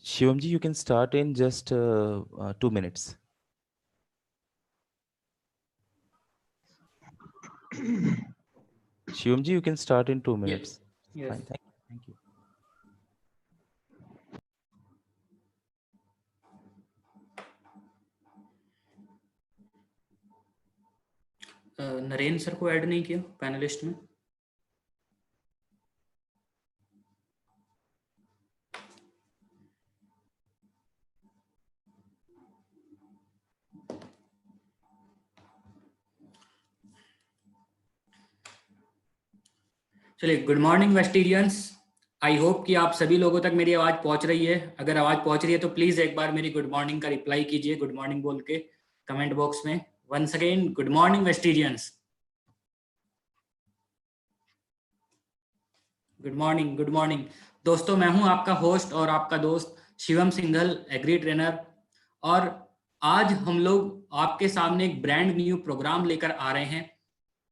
Shivamji, you can start in just 2 minutes. Shivamji, you can start in 2 minutes. Yes. Fine, thank you. Narendra sir को add नहीं किया panelist में। चलिए, good morning वेस्टीरियंस। I hope कि आप सभी लोगों तक मेरी आवाज पहुंच रही है। अगर आवाज पहुंच रही है तो प्लीज एक बार मेरी गुड मॉर्निंग का रिप्लाई कीजिए, गुड मॉर्निंग बोल के कमेंट बॉक्स में। वंस अगेन गुड मॉर्निंग वेस्टीरियंस। गुड मॉर्निंग, गुड मॉर्निंग दोस्तों। मैं हूं आपका होस्ट और आपका दोस्त शिवम सिंघल, एग्री ट्रेनर। और आज हम लोग आपके सामने एक ब्रांड न्यू प्रोग्राम लेकर आ रहे हैं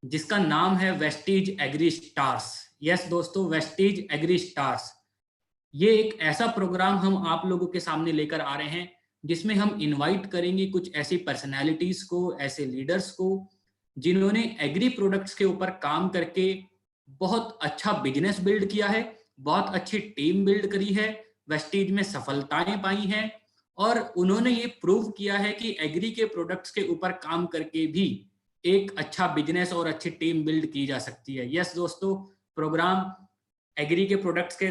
जिसका नाम है वेस्टीज एग्री स्टार्स। यस दोस्तों, वेस्टीज एग्री स्टार्स। ये एक ऐसा प्रोग्राम हम आप लोगों के सामने लेकर आ रहे हैं जिसमें हम इनवाइट करेंगे कुछ ऐसी पर्सनैलिटीज को, ऐसे लीडर्स को जिन्होंने एग्री प्रोडक्ट्स के ऊपर काम करके बहुत अच्छा बिजनेस बिल्ड किया है, बहुत अच्छी टीम बिल्ड करी है, वेस्टीज में सफलताएं पाई हैं और उन्होंने ये प्रूव किया है कि एग्री के प्रोडक्ट्स के ऊपर काम करके भी एक अच्छा बिजनेस और अच्छी टीम बिल्ड की जा सकती है। यस दोस्तों, प्रोग्राम एग्री के प्रोडक्ट्स के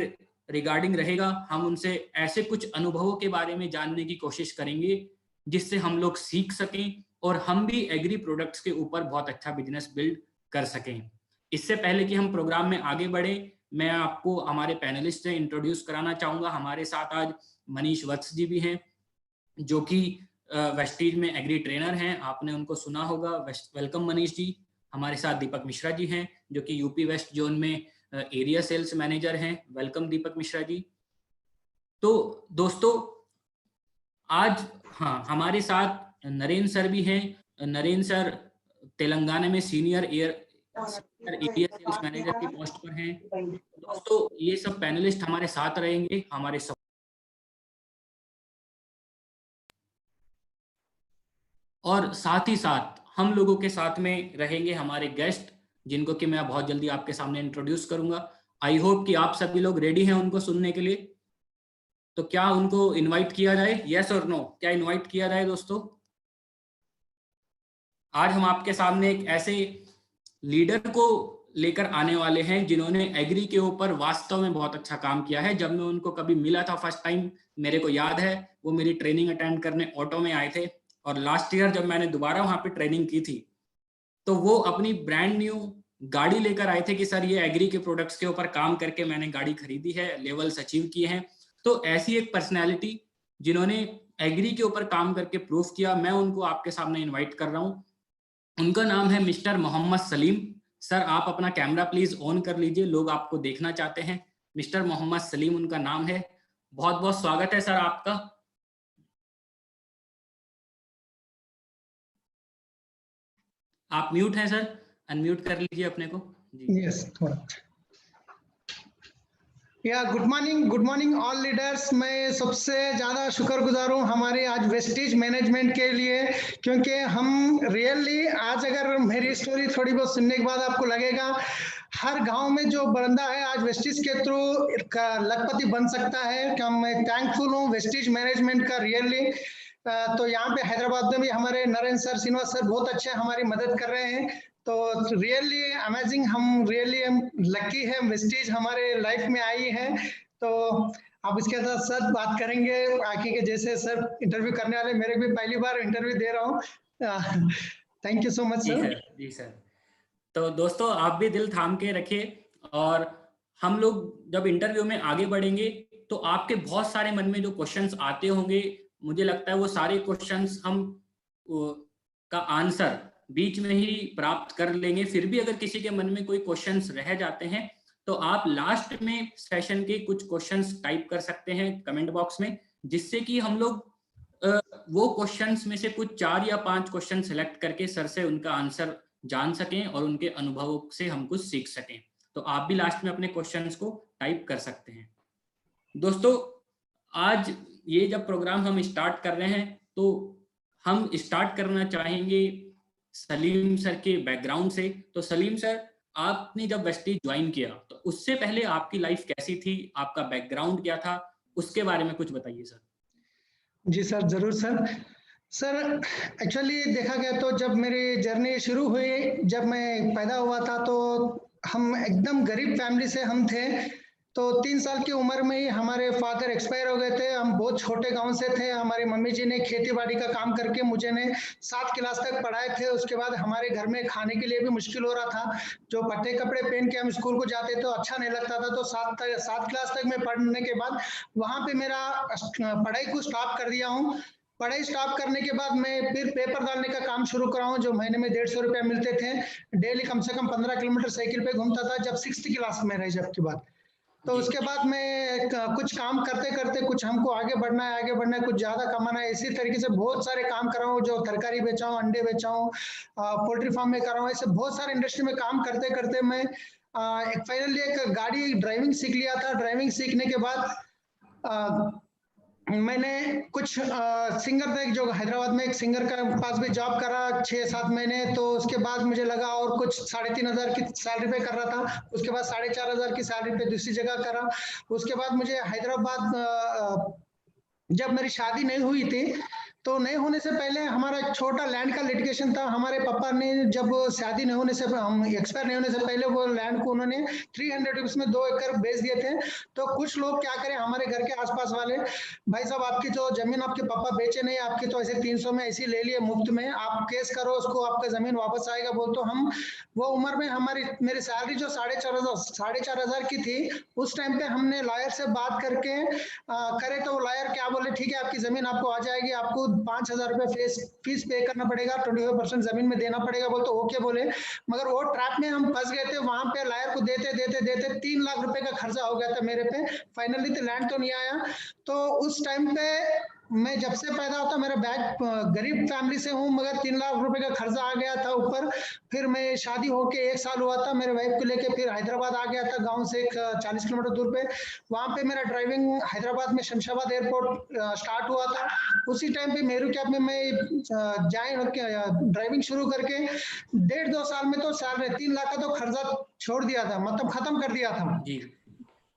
रिगार्डिंग रहेगा। हम उनसे ऐसे कुछ अनुभवों के बारे में जानने की कोशिश करेंगे जिससे हम लोग सीख सकें और हम भी एग्री प्रोडक्ट्स के ऊपर बहुत अच्छा बिजनेस बिल्ड कर सकें। इससे पहले कि हम प्रोग्राम में आगे बढ़े, मैं आपको हमारे पैनलिस्ट से इंट्रोड्यूस कराना चाहूंगा। हमारे साथ आज मनीष वत्स जी भी हैं जो कि वेस्टीज में एग्री ट्रेनर हैं, आपने उनको सुना होगा। वेलकम मनीष जी। हमारे साथ दीपक मिश्रा जी हैं जो कि यूपी वेस्ट जोन में एरिया सेल्स मैनेजर हैं। वेलकम दीपक मिश्रा जी। तो दोस्तों आज हमारे साथ नरेंद्र सर भी हैं। नरेंद्र सर तेलंगाना में सीनियर एरिया सेल्स मैनेजर की पोस्ट पर हैं। दोस्तों ये सब पैनलिस्ट हमारे साथ रहेंगे, हमारे सब और साथ ही साथ हम लोगों के साथ में रहेंगे हमारे गेस्ट जिनको कि मैं बहुत जल्दी आपके सामने इंट्रोड्यूस करूंगा। आई होप कि आप सभी लोग रेडी हैं उनको सुनने के लिए। तो क्या उनको इनवाइट किया जाए? यस और नो, क्या इनवाइट किया जाए दोस्तों? आज हम आपके सामने एक ऐसे लीडर को लेकर आने वाले हैं जिन्होंने एग्री के ऊपर वास्तव में बहुत अच्छा काम किया है। जब मैं उनको कभी मिला था फर्स्ट टाइम, मेरे को याद है वो मेरी ट्रेनिंग अटेंड करने ऑटो में आए थे और लास्ट ईयर जब मैंने दोबारा वहां पे ट्रेनिंग की थी तो वो अपनी ब्रांड न्यू गाड़ी लेकर आए थे कि सर ये एग्री के प्रोडक्ट्स के ऊपर काम करके मैंने गाड़ी खरीदी है, लेवल्स अचीव किए हैं। तो ऐसी एक पर्सनैलिटी जिन्होंने एग्री के ऊपर काम करके प्रूफ किया, मैं उनको आपके सामने इन्वाइट कर रहा हूँ। उनका नाम है मिस्टर मोहम्मद सलीम। सर आप अपना कैमरा प्लीज ऑन कर लीजिए, लोग आपको देखना चाहते हैं। मिस्टर मोहम्मद सलीम उनका नाम है। बहुत बहुत स्वागत है सर आपका। आप म्यूट हैं सर, अनम्यूट कर लीजिए अपने को जी। यस, थोड़ा गुड मॉर्निंग ऑल लीडर्स। मैं सबसे ज़्यादा शुक्रगुजार हूँ हमारे आज वेस्टीज मैनेजमेंट के लिए, क्योंकि हम रियली आज अगर मेरी स्टोरी थोड़ी बहुत सुनने के बाद आपको लगेगा हर गांव में जो बंदा है आज वेस्टीज के थ्रू लखपति बन सकता है। क्या मैं थैंकफुल हूँ वेस्टीज मैनेजमेंट का रियली। तो यहाँ पे हैदराबाद में भी हमारे नरेंद्र सर, श्रीनिवास सर बहुत अच्छे हमारी मदद कर रहे हैं। तो रियली अमेजिंग, हम रियली लकी है वेस्टीज हमारे लाइफ में आई है। तो आप इसके साथ सर बात करेंगे आके के जैसे सर इंटरव्यू करने वाले, मेरे भी पहली बार इंटरव्यू दे रहा हूँ। Thank you so much sir. जी सर। तो दोस्तों आप भी दिल थाम के रखिए और हम लोग जब इंटरव्यू में आगे बढ़ेंगे तो आपके बहुत सारे मन में जो क्वेश्चंस आते होंगे, मुझे लगता है वो सारे क्वेश्चंस हम का आंसर बीच में ही प्राप्त कर लेंगे। फिर भी अगर किसी के मन में कोई क्वेश्चंस रह जाते हैं तो आप लास्ट में सेशन के कुछ क्वेश्चंस टाइप कर सकते हैं कमेंट बॉक्स में, जिससे कि हम लोग वो क्वेश्चंस में से कुछ 4 या 5 क्वेश्चन सिलेक्ट करके सर से उनका आंसर जान सकें और उनके अनुभवों से हम कुछ सीख सकें। तो आप भी लास्ट में अपने क्वेश्चंस को टाइप कर सकते हैं। दोस्तों आज ये जब प्रोग्राम हम स्टार्ट कर रहे हैं तो हम स्टार्ट करना चाहेंगे सलीम सर के बैकग्राउंड से। तो सलीम सर, आपने जब वेस्टीज ज्वाइन किया तो उससे पहले आपकी लाइफ कैसी थी, आपका बैकग्राउंड क्या था, उसके बारे में कुछ बताइए सर। जी सर, जरूर सर। सर एक्चुअली देखा गया तो जब मेरी जर्नी शुरू हुई, जब मैं पैदा हुआ था तो हम एकदम गरीब फैमिली से हम थे। तो 3 साल की उम्र में ही हमारे फादर एक्सपायर हो गए थे। हम बहुत छोटे गांव से थे। हमारी मम्मी जी ने खेती बाड़ी का काम करके मुझे ने 7 क्लास तक पढ़ाए थे। उसके बाद हमारे घर में खाने के लिए भी मुश्किल हो रहा था। जो फटे कपड़े पहन के हम स्कूल को जाते तो अच्छा नहीं लगता था। तो 7 क्लास तक मैं पढ़ने के बाद वहाँ पे मेरा पढ़ाई को स्टॉप कर दिया हूँ। पढ़ाई स्टॉप करने के बाद मैं फिर पेपर डालने का काम शुरू करा हूँ, जो महीने में 150 रुपया मिलते थे। डेली कम से कम 15 किलोमीटर साइकिल पे घूमता था जब 6th क्लास में रहे जब की बात। तो उसके बाद मैं कुछ काम करते करते कुछ हमको आगे बढ़ना है, कुछ ज्यादा कमाना है, इसी तरीके से बहुत सारे काम कर रहा हूँ। जो तरकारी बेचा हूँ, अंडे बेचा हूँ, पोल्ट्री फार्म में कर रहा हूँ। ऐसे बहुत सारे इंडस्ट्री में काम करते करते मैं एक फाइनली एक गाड़ी ड्राइविंग सीख लिया था। ड्राइविंग सीखने के बाद मैंने कुछ सिंगर थे जो हैदराबाद में एक सिंगर का पास भी जॉब करा 6-7 महीने। तो उसके बाद मुझे लगा और कुछ 3,500 की सैलरी पे कर रहा था। उसके बाद 4,500 की सैलरी पे दूसरी जगह करा। उसके बाद मुझे हैदराबाद जब मेरी शादी नहीं हुई थी तो नहीं होने से पहले हमारा एक छोटा लैंड का लिटिगेशन था। हमारे पापा ने जब शादी नहीं होने से हम एक्सपायर नहीं होने से पहले वो लैंड को उन्होंने 300 रुपीज में 2 एकड़ बेच दिए थे। तो कुछ लोग क्या करें, हमारे घर के आसपास वाले, भाई साहब आपकी तो जमीन आपके पापा बेचे नहीं, आपकी तो ऐसे 300 में ऐसी ले लिए मुफ्त में, आप केस करो उसको, आपका जमीन वापस आएगा बोल। तो हम वो उम्र में मेरी सैलरी जो 4,500 की थी, उस टाइम पे हमने लॉयर से बात करके करे तो लॉयर क्या बोले, ठीक है आपकी जमीन आपको आ जाएगी, आपको 5,000 रुपए फीस पे करना पड़ेगा, 25% जमीन में देना पड़ेगा बोल। तो ओके बोले। मगर वो ट्रैप में हम फंस गए थे। वहां पे लॉयर को देते देते देते 3 लाख रुपए का खर्चा हो गया था मेरे पे। फाइनली तो लैंड तो नहीं आया। तो उस टाइम पे मैं जब से पैदा होता मेरा गरीब फैमिली से हूँ, मगर 3 लाख रुपए का खर्चा आ गया था ऊपर। फिर मैं शादी होके 1 साल हुआ था, मेरे वाइफ को लेके फिर हैदराबाद आ गया था, गांव से 40 किलोमीटर दूर पे। वहां पे मेरा ड्राइविंग हैदराबाद में शमशाबाद एयरपोर्ट स्टार्ट हुआ था। उसी टाइम पे मेरू कैब में मैं ड्राइविंग शुरू करके 1.5-2 साल में तो 3 लाख का तो खर्चा छोड़ दिया था, मतलब खत्म कर दिया था जी।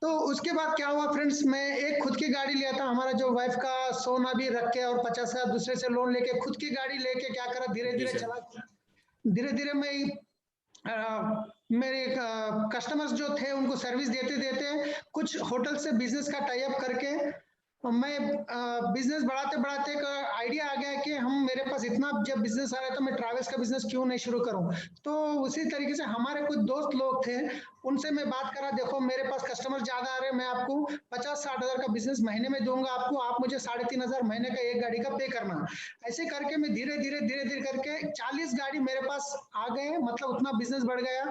तो उसके बाद क्या हुआ फ्रेंड्स, मैं एक खुद की गाड़ी लिया था। हमारा जो वाइफ का सोना भी रख के और 50,000 दूसरे से लोन लेके खुद की गाड़ी लेके क्या करा, धीरे धीरे चला। धीरे धीरे मैं मेरे कस्टमर्स जो थे उनको सर्विस देते देते कुछ होटल से बिजनेस का टाई अप करके मैं बिजनेस बढ़ाते बढ़ाते एक आइडिया आ गया कि हम मेरे पास इतना जब बिजनेस आ रहा है तो मैं ट्रैवल्स का बिजनेस क्यों नहीं शुरू करूं। तो उसी तरीके से हमारे कुछ दोस्त लोग थे, उनसे मैं बात करा, देखो मेरे पास कस्टमर ज्यादा आ रहे हैं, मैं आपको 50-60 हजार का बिजनेस महीने में दूंगा आपको, आप मुझे 3,500 महीने का एक गाड़ी का पे करना। ऐसे करके मैं धीरे धीरे करके 40 गाड़ी मेरे पास आ गए, मतलब उतना बिजनेस बढ़ गया।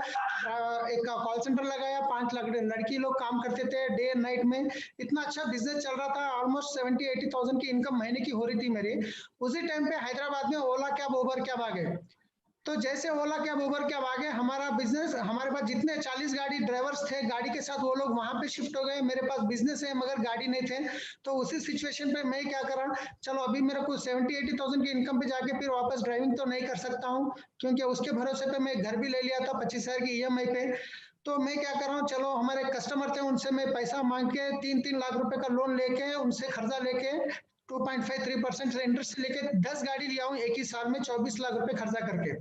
एक कॉल सेंटर लगाया, 5 लड़की लोग काम करते थे डे एंड नाइट में। इतना अच्छा बिजनेस चल रहा था, ऑलमोस्ट 70-80,000 की इनकम महीने की हो रही थी मेरी। उसी टाइम पे हैदराबाद में ओला कैब, उबर कैब आ गए। तो जैसे ओला कैब, उबर कैब आ गए, हमारा बिजनेस, हमारे पास जितने 40 गाड़ी ड्राइवर्स थे गाड़ी के साथ, वो लोग वहां पे शिफ्ट हो गए। मेरे पास बिजनेस है मगर गाड़ी नहीं थे। तो उसी सिचुएशन पे मैं क्या करा, चलो अभी मेरे को 70-80,000 की इनकम पे जाके फिर वापस ड्राइविंग तो नहीं कर सकता हूँ, क्योंकि उसके भरोसे पे मैं घर भी ले लिया था 25,000 की EMI पे। तो मैं क्या कर रहा हूँ, चलो हमारे कस्टमर थे उनसे मैं पैसा मांग के 3-3 लाख रुपए का लोन लेके, उनसे कर्जा लेके 2.53% से इंटरेस्ट लेके 10 गाड़ी लिया हूँ एक ही साल में, 24 लाख रुपए खर्चा करके।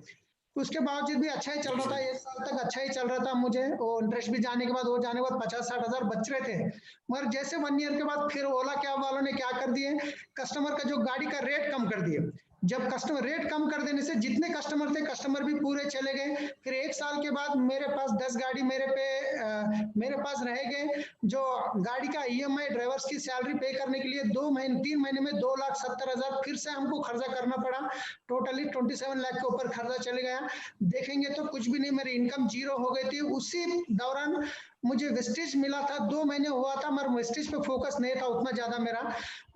उसके बावजूद भी अच्छा ही चल रहा था, 1 साल तक अच्छा ही चल रहा था मुझे। वो इंटरेस्ट भी जाने के बाद, वो जाने के बाद 50-60 हजार बच रहे थे। मगर जैसे 1 ईयर के बाद फिर ओला कैब वालों ने क्या कर दिए, कस्टमर का जो गाड़ी का रेट कम कर दिए। जब कस्टमर रेट कम कर देने से जितने कस्टमर थे, कस्टमर भी पूरे चले गए। फिर 1 साल के बाद मेरे पास 10 गाड़ी मेरे पास रह गए। जो गाड़ी का EMI, ड्राइवर्स की सैलरी पे करने के लिए 3 महीने में 2,70,000 फिर से हमको खर्चा करना पड़ा। टोटली 27 लाख के ऊपर खर्चा चले गया। देखेंगे तो कुछ भी नहीं, मेरी इनकम 0 हो गई थी। उसी दौरान मुझे वेस्टेज मिला था, 2 महीने हुआ था, मगर वेस्टेज पे फोकस नहीं था उतना ज्यादा मेरा।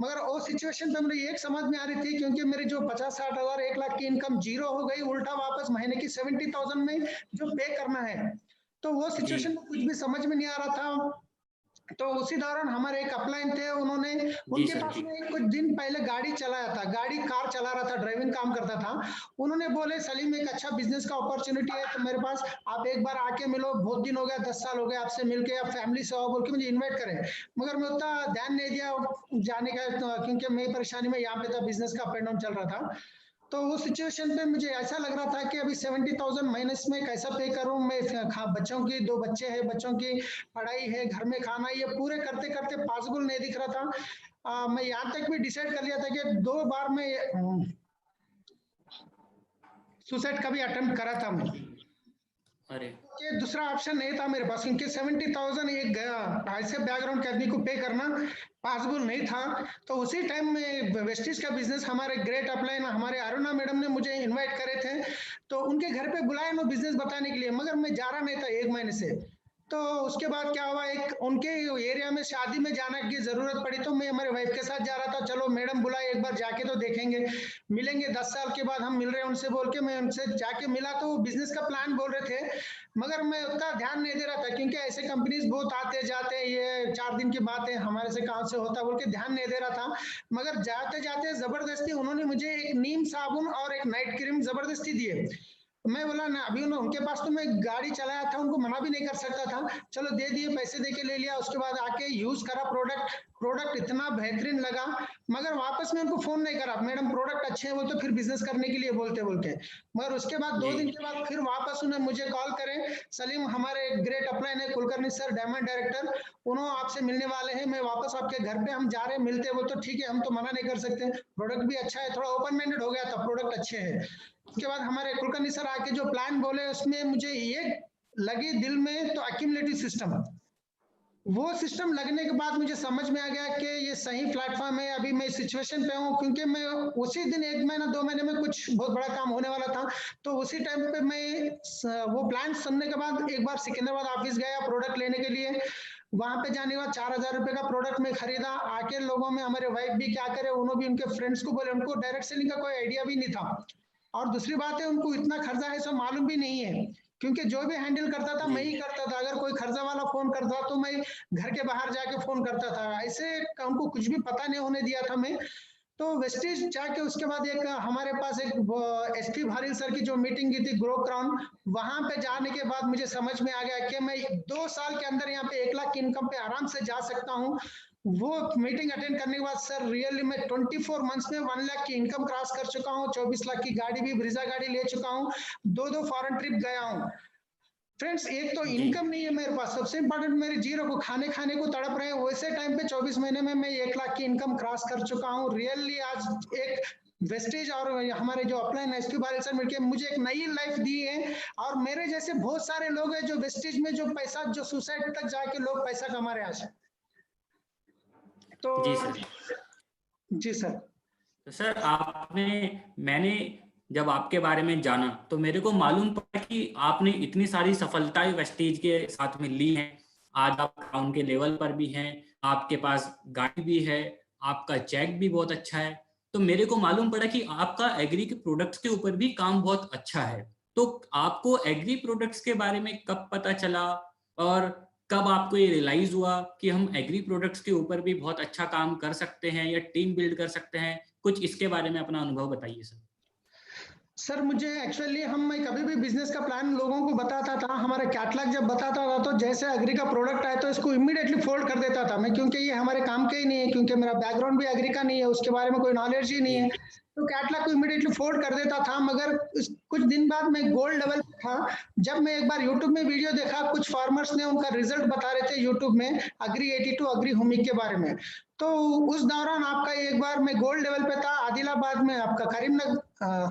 मगर वो सिचुएशन पे मुझे एक समझ में आ रही थी, क्योंकि मेरी जो 50-60 हजार 1 लाख की इनकम 0 हो गई, उल्टा वापस महीने की 70,000 में जो पे करना है। तो वो सिचुएशन में कुछ भी समझ में नहीं आ रहा था। तो उसी दौरान हमारे एक अपलाइन थे, उन्होंने उनके सर, पास जी। में कुछ दिन पहले गाड़ी चलाया था, कार चला रहा था, ड्राइविंग काम करता था। उन्होंने बोले सलीम एक अच्छा बिजनेस का अपॉर्चुनिटी है तो मेरे पास, आप एक बार आके मिलो, बहुत दिन हो गया, 10 साल हो गए आपसे मिलके, आप फैमिली से आओ बोल के मुझे इन्वाइट करें। मगर मैं उतना ध्यान नहीं दिया जाने का, क्योंकि मैं परेशानी में यहाँ पे था, बिजनेस का अप एंड डाउन चल रहा था। तो वो सिचुएशन पे मुझे ऐसा लग रहा था कि अभी 70,000 माइनस में कैसा पे करूं मैं, बच्चों की 2 बच्चे हैं, बच्चों की पढ़ाई है, घर में खाना, ये पूरे करते करते पॉसिबल नहीं दिख रहा था। मैं यहाँ तक भी डिसाइड कर लिया था कि 2 बार मैं सुसाइड का भी अटेम्प्ट करा था मैं, अरे कि दूसरा ऑप्शन नहीं था मेरे पास, क्योंकि 70,000 एक ऐसे बैकग्राउंड के आदमी को पे करना पॉसिबल नहीं था। तो उसी टाइम में वेस्टिज का बिजनेस, हमारे ग्रेट अपलाइन, हमारे अरुणा मैडम ने मुझे इनवाइट करे थे, तो उनके घर पे बुलाया मैं बिजनेस बताने के लिए, मगर मैं जा रहा नहीं था 1 महीने से। तो उसके बाद क्या हुआ, एक उनके एरिया में शादी में जाने की जरूरत पड़ी, तो मैं हमारे वाइफ के साथ जा रहा था, चलो मैडम बुलाए एक बार जाके तो देखेंगे, मिलेंगे, 10 साल के बाद हम मिल रहे हैं उनसे बोल के मैं उनसे जाके मिला, तो वो बिजनेस का प्लान बोल रहे थे, मगर मैं उतना ध्यान नहीं दे रहा था, क्योंकि ऐसे कंपनीज बहुत आते जाते हैं, ये 4 दिन की बात है, हमारे से कहाँ से होता बोल के ध्यान नहीं दे रहा था। मगर जाते जाते जबरदस्ती उन्होंने मुझे एक नीम साबुन और एक नाइट क्रीम जबरदस्ती दिए। मैं बोला ना, अभी उनके पास तो मैं गाड़ी चलाया था, उनको मना भी नहीं कर सकता था, चलो दे दिए, पैसे दे के ले लिया। उसके बाद आके यूज करा प्रोडक्ट इतना बेहतरीन लगा, मगर वापस में उनको फोन नहीं करा, मैडम प्रोडक्ट अच्छे हैं वो तो फिर बिजनेस करने के लिए बोलते। मगर उसके बाद 2 दिन के बाद फिर वापस उन्हें मुझे कॉल करें, सलीम हमारे ग्रेट अपलाइन है कुलकर्णी सर, डायमंड डायरेक्टर, उन्होंने आपसे मिलने वाले हैं, मैं वापस आपके घर पे हम जा रहे हैं, मिलते वो तो ठीक है, हम तो मना नहीं कर सकते, प्रोडक्ट भी अच्छा है, थोड़ा ओपन माइंडेड हो गया था, प्रोडक्ट अच्छे हैं। उसके बाद हमारे कुलकर्णी सर आके जो प्लान बोले, उसमें मुझे ये लगी दिल में, तो एक्यूमुलेटिव सिस्टम, वो सिस्टम लगने के बाद मुझे समझ में आ गया कि ये सही प्लेटफॉर्म है। अभी मैं सिचुएशन पे हूँ, क्योंकि मैं उसी दिन 1 महीना 2 महीने में कुछ बहुत बड़ा काम होने वाला था, तो उसी टाइम पे मैं वो प्लान सुनने के बाद एक बार सिकंदराबाद ऑफिस गया प्रोडक्ट लेने के लिए। वहां पे जाने के बाद 4,000 रुपए का प्रोडक्ट में खरीदा। आके लोगों में हमारे वाइफ भी क्या करे, उन्होंने भी उनके फ्रेंड्स को बोले, उनको डायरेक्ट सेलिंग का कोई आइडिया भी नहीं था, और दूसरी बात है उनको इतना खर्चा है सो मालूम भी नहीं है, क्योंकि जो भी हैंडल करता था मैं ही करता था, अगर कोई खर्चा वाला फोन करता तो मैं घर के बाहर जाके फोन करता था, ऐसे उनको कुछ भी पता नहीं होने दिया था मैं। तो वेस्टेज जाके उसके बाद एक हमारे पास एक एसपी भारिल सर की जो मीटिंग की थी ग्रो क्राउन, वहां पे जाने के बाद मुझे समझ में आ गया कि मैं 2 साल के अंदर यहाँ पे 1 लाख की इनकम पे आराम से जा सकता हूँ। वो मीटिंग अटेंड करने के बाद सर रियली मैं 24 मंथ्स में 1 लाख की इनकम क्रॉस कर चुका हूँ, 24 लाख की गाड़ी भी, ब्रीजा गाड़ी ले चुका हूँ, 2 फॉरेन ट्रिप गया हूँ। फ्रेंड्स, एक तो इनकम नहीं है मेरे पास, सबसे इंपॉर्टेंट मेरे जीरो को खाने को तड़प रहे हैं, वैसे टाइम पे 24 महीने में मैं 1 लाख की इनकम क्रॉस कर चुका हूँ। रियली आज एक वेस्टेज और हमारे जो अपलाइन एसपी बारिल सर मिलकर मुझे एक नई लाइफ दी है, और मेरे जैसे बहुत सारे लोग हैं जो वेस्टेज में जो पैसा, जो सुसाइड तक जाके लोग पैसा कमा रहे हैं आज। तो जी सर। जी सर। तो सर मैंने जब आपके बारे में जाना तो मेरे को मालूम पड़ा कि आपने इतनी सारी सफलताएं वेस्टीज के साथ में ली हैं। आज आप क्राउन के लेवल पर भी हैं, आपके पास गाड़ी भी है, आपका चेक भी बहुत अच्छा है। तो मेरे को मालूम पड़ा कि आपका एग्री के प्रोडक्ट्स के ऊपर भी काम बहुत अच्छा है। तो आपको एग्री प्रोडक्ट्स के बारे में कब पता चला और कब आपको ये रियलाइज हुआ कि हम एग्री प्रोडक्ट्स के ऊपर भी बहुत अच्छा काम कर सकते हैं या टीम बिल्ड कर सकते हैं? कुछ इसके बारे में अपना अनुभव बताइए सर। सर मुझे एक्चुअली मैं कभी भी बिजनेस का प्लान लोगों को बताता था, हमारा कैटलॉग जब बताता था तो जैसे एग्री का प्रोडक्ट आए तो इसको इमीडिएटली फोल्ड कर देता था मैं, क्योंकि ये हमारे काम के ही नहीं है, क्योंकि मेरा बैकग्राउंड भी एग्री का नहीं है, उसके बारे में कोई नॉलेज ही नहीं है, तो कैटलॉग को इमीडिएटली फोल्ड कर देता था। मगर कुछ दिन बाद मैं गोल्ड लेवल पे था, जब मैं एक बार यूट्यूब में वीडियो देखा, कुछ फार्मर्स ने उनका रिजल्ट बता रहे थे यूट्यूब में एग्री 82 एग्री हुमिक के बारे में, तो उस दौरान आपका एक बार मैं गोल्ड लेवल पे था आदिलाबाद में, आपका करीमनगर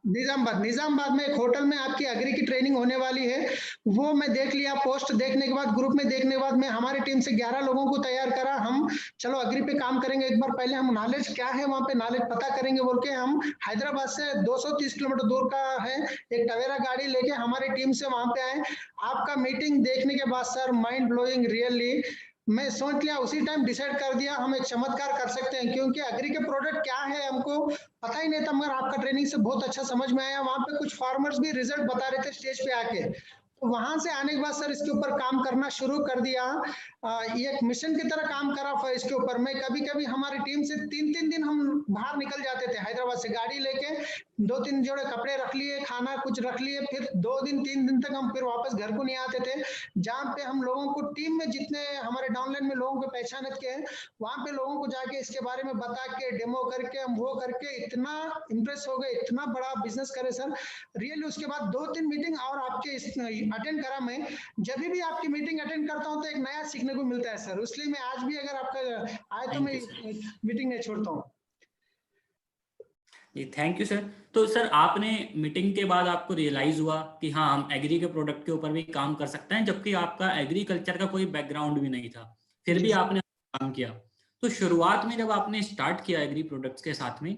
निजामाबाद में एक होटल में आपकी एग्री की ट्रेनिंग होने वाली है। वो मैं देख लिया, पोस्ट देखने के बाद, ग्रुप में देखने के बाद मैं हमारी टीम से 11 लोगों को तैयार करा, हम चलो एग्री पे काम करेंगे, एक बार पहले हम नॉलेज क्या है वहाँ पे नॉलेज पता करेंगे बोल के हम हैदराबाद से 230 किलोमीटर दूर का है एक टवेरा गाड़ी लेके हमारी टीम से वहां पे आए। आपका मीटिंग देखने के बाद सर माइंड ब्लोइंग, रियली मैं सोच लिया, उसी टाइम डिसाइड कर दिया हम एक चमत्कार कर सकते हैं, क्योंकि एग्री के प्रोडक्ट क्या है हमको पता ही नहीं था, मगर आपका ट्रेनिंग से बहुत अच्छा समझ में आया। वहां पे कुछ फार्मर्स भी रिजल्ट बता रहे थे स्टेज पे आके, वहां से आने के बाद सर इसके ऊपर काम करना शुरू कर दिया। ये एक मिशन की तरह काम करा फिर इसके ऊपर। मैं कभी कभी हमारी टीम से 3-3 दिन हम बाहर निकल जाते थे हैदराबाद से गाड़ी लेके, 2-3 जोड़े कपड़े रख लिए, खाना कुछ रख लिए, फिर 2 दिन 3 दिन तक हम फिर वापस घर को नहीं आते थे। जहाँ पे हम लोगों को टीम में जितने हमारे डाउनलाइन में लोगों को पहचानत के वहां पे लोगों को जाके इसके बारे में बता के डेमो करके हम वो करके इतना इम्प्रेस हो गए, इतना बड़ा बिजनेस करे सर रियली। उसके बाद 2-3 मीटिंग और आपके अटेंड करा मैं। जब भी आपकी मीटिंग अटेंड करता हूँ तो एक नया सीखने को मिलता है सर, इसलिए मैं आज भी अगर आपका आए तो मैं मीटिंग नहीं छोड़ता हूँ। जी थैंक यू सर। तो सर आपने मीटिंग के बाद आपको रियलाइज हुआ कि हाँ हम एग्री के प्रोडक्ट के ऊपर भी काम कर सकते हैं, जबकि आपका एग्रीकल्चर का कोई बैकग्राउंड भी नहीं था, फिर भी आपने काम किया। तो शुरुआत में जब आपने स्टार्ट किया एग्री प्रोडक्ट्स के साथ में,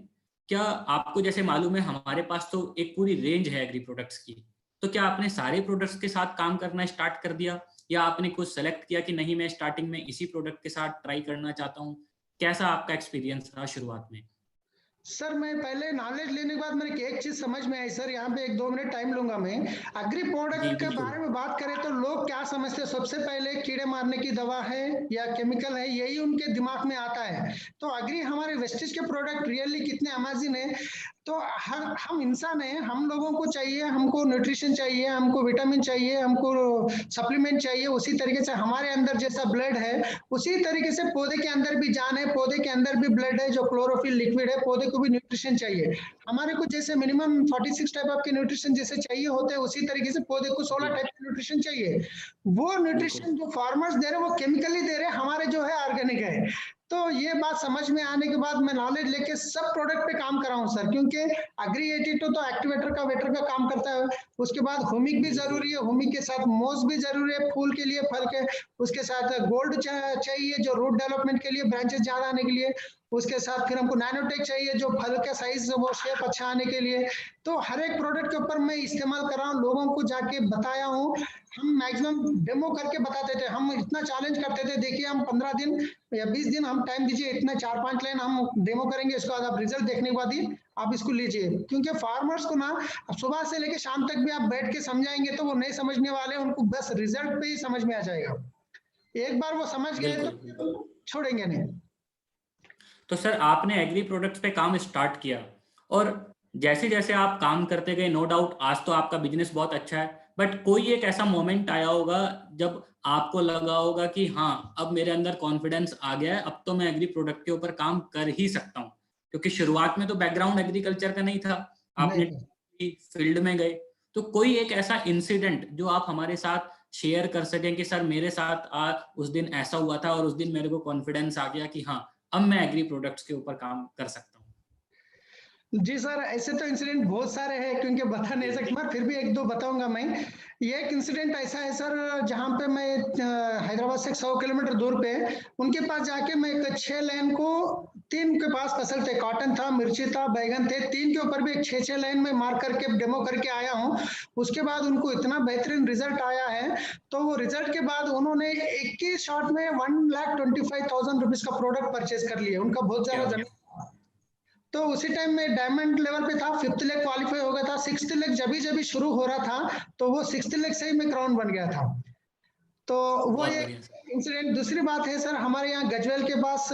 क्या आपको जैसे मालूम है हमारे पास तो एक पूरी रेंज है एग्री प्रोडक्ट्स की, तो क्या आपने सारे प्रोडक्ट्स के साथ काम करना स्टार्ट कर दिया या आपने कुछ सेलेक्ट किया कि नहीं मैं स्टार्टिंग में इसी प्रोडक्ट के साथ ट्राई करना चाहता हूँ? कैसा आपका एक्सपीरियंस रहा शुरुआत में? सर मैं पहले नॉलेज लेने के बाद मेरे एक चीज समझ में आई सर, यहाँ पे 1-2 मिनट टाइम लूंगा मैं। एग्री प्रोडक्ट के बारे में बात करें तो लोग क्या समझते हैं, सबसे पहले कीड़े मारने की दवा है या केमिकल है, यही उनके दिमाग में आता है। तो एग्री हमारे वेस्टेज के प्रोडक्ट रियली कितने अमेजिंग है। तो हम इंसान हैं, हम लोगों को चाहिए, हमको न्यूट्रिशन चाहिए, हमको विटामिन चाहिए, हमको सप्लीमेंट चाहिए। उसी तरीके से हमारे अंदर जैसा ब्लड है उसी तरीके से पौधे के अंदर भी जान है, पौधे के अंदर भी ब्लड है जो क्लोरोफिल लिक्विड है, पौधे को भी न्यूट्रिशन चाहिए। हमारे को जैसे मिनिमम 46 टाइप ऑफ के न्यूट्रिशन जैसे चाहिए होते हैं, उसी तरीके से पौधे को 16 टाइप के न्यूट्रिशन चाहिए। वो न्यूट्रिशन जो फार्मर्स दे रहे हैं वो केमिकली दे रहे हैं, हमारे जो है ऑर्गेनिक है। तो ये बात समझ में आने के बाद मैं नॉलेज लेके सब प्रोडक्ट पे काम कर रहा हूँ सर, क्योंकि एग्री 82 तो एक्टिवेटर का वेटर का काम करता है। उसके बाद हुमिक भी जरूरी है, हुमिक के साथ मोस भी जरूरी है फूल के लिए, फल के। उसके साथ गोल्ड चाहिए जो रूट डेवलपमेंट के लिए, ब्रांचेस ज्यादा आने के लिए। उसके साथ फिर हमको नैनोटेक चाहिए जो फल का साइज वो शेप अच्छा आने के लिए। तो हर एक प्रोडक्ट के ऊपर मैं इस्तेमाल कर रहा हूँ, लोगों को जाके बताया हूँ। हम मैक्सिमम डेमो करके बताते थे, हम इतना चैलेंज करते थे, देखिए हम 15 दिन या 20 दिन हम टाइम दीजिए, इतना 4-5 लाइन हम डेमो करेंगे, इसके बाद आप रिजल्ट देखने के बाद ही आप इसको लीजिए। क्योंकि फार्मर्स को ना सुबह से लेकर शाम तक भी आप बैठ के समझाएंगे तो वो नहीं समझने वाले, उनको बस रिजल्ट पे ही समझ में आ जाएगा। एक बार वो समझ गए तो छोड़ेंगे नहीं। तो सर आपने एग्री प्रोडक्ट्स पे काम स्टार्ट किया और जैसे जैसे आप काम करते गए, नो डाउट आज तो आपका बिजनेस बहुत अच्छा है, बट कोई एक ऐसा मोमेंट आया होगा जब आपको लगा होगा कि हाँ अब मेरे अंदर कॉन्फिडेंस आ गया है, अब तो मैं एग्री प्रोडक्ट के ऊपर काम कर ही सकता हूँ। क्योंकि शुरुआत में तो बैकग्राउंड एग्रीकल्चर का नहीं था, आपने फील्ड में गए। तो कोई एक ऐसा इंसिडेंट जो आप हमारे साथ शेयर कर सकें कि सर मेरे साथ उस दिन ऐसा हुआ था और उस दिन मेरे को कॉन्फिडेंस आ गया कि हाँ अब मैं एग्री प्रोडक्ट्स के ऊपर काम कर सकता हूँ। जी सर, ऐसे तो इंसिडेंट बहुत सारे हैं क्योंकि बता नहीं सकता, फिर भी 1-2 बताऊंगा मैं। ये एक इंसिडेंट ऐसा है सर, जहाँ पे मैं हैदराबाद से 100 किलोमीटर दूर पे उनके पास जाके मैं 6 लाइन को 3 के पास फसल थे, कॉटन था, मिर्ची था, बैगन थे, 3 के ऊपर भी 6-6 लाइन में मार्क करके डेमो करके आया हूँ। उसके बाद उनको इतना बेहतरीन रिजल्ट आया है, तो वो रिजल्ट के बाद उन्होंने एक ही शॉट में 1,25,000 रुपीज का प्रोडक्ट परचेज कर लिया। उनका बहुत ज्यादा जमीन, तो उसी टाइम में डायमंड लेवल पे था, 5th लेग क्वालिफाई हो गया था, 6th लेग जब शुरू हो रहा था तो वो 6th लेग से ही मैं क्राउन बन गया था। तो वो ये इंसिडेंट। दूसरी बात है सर, हमारे यहाँ गजवेल के पास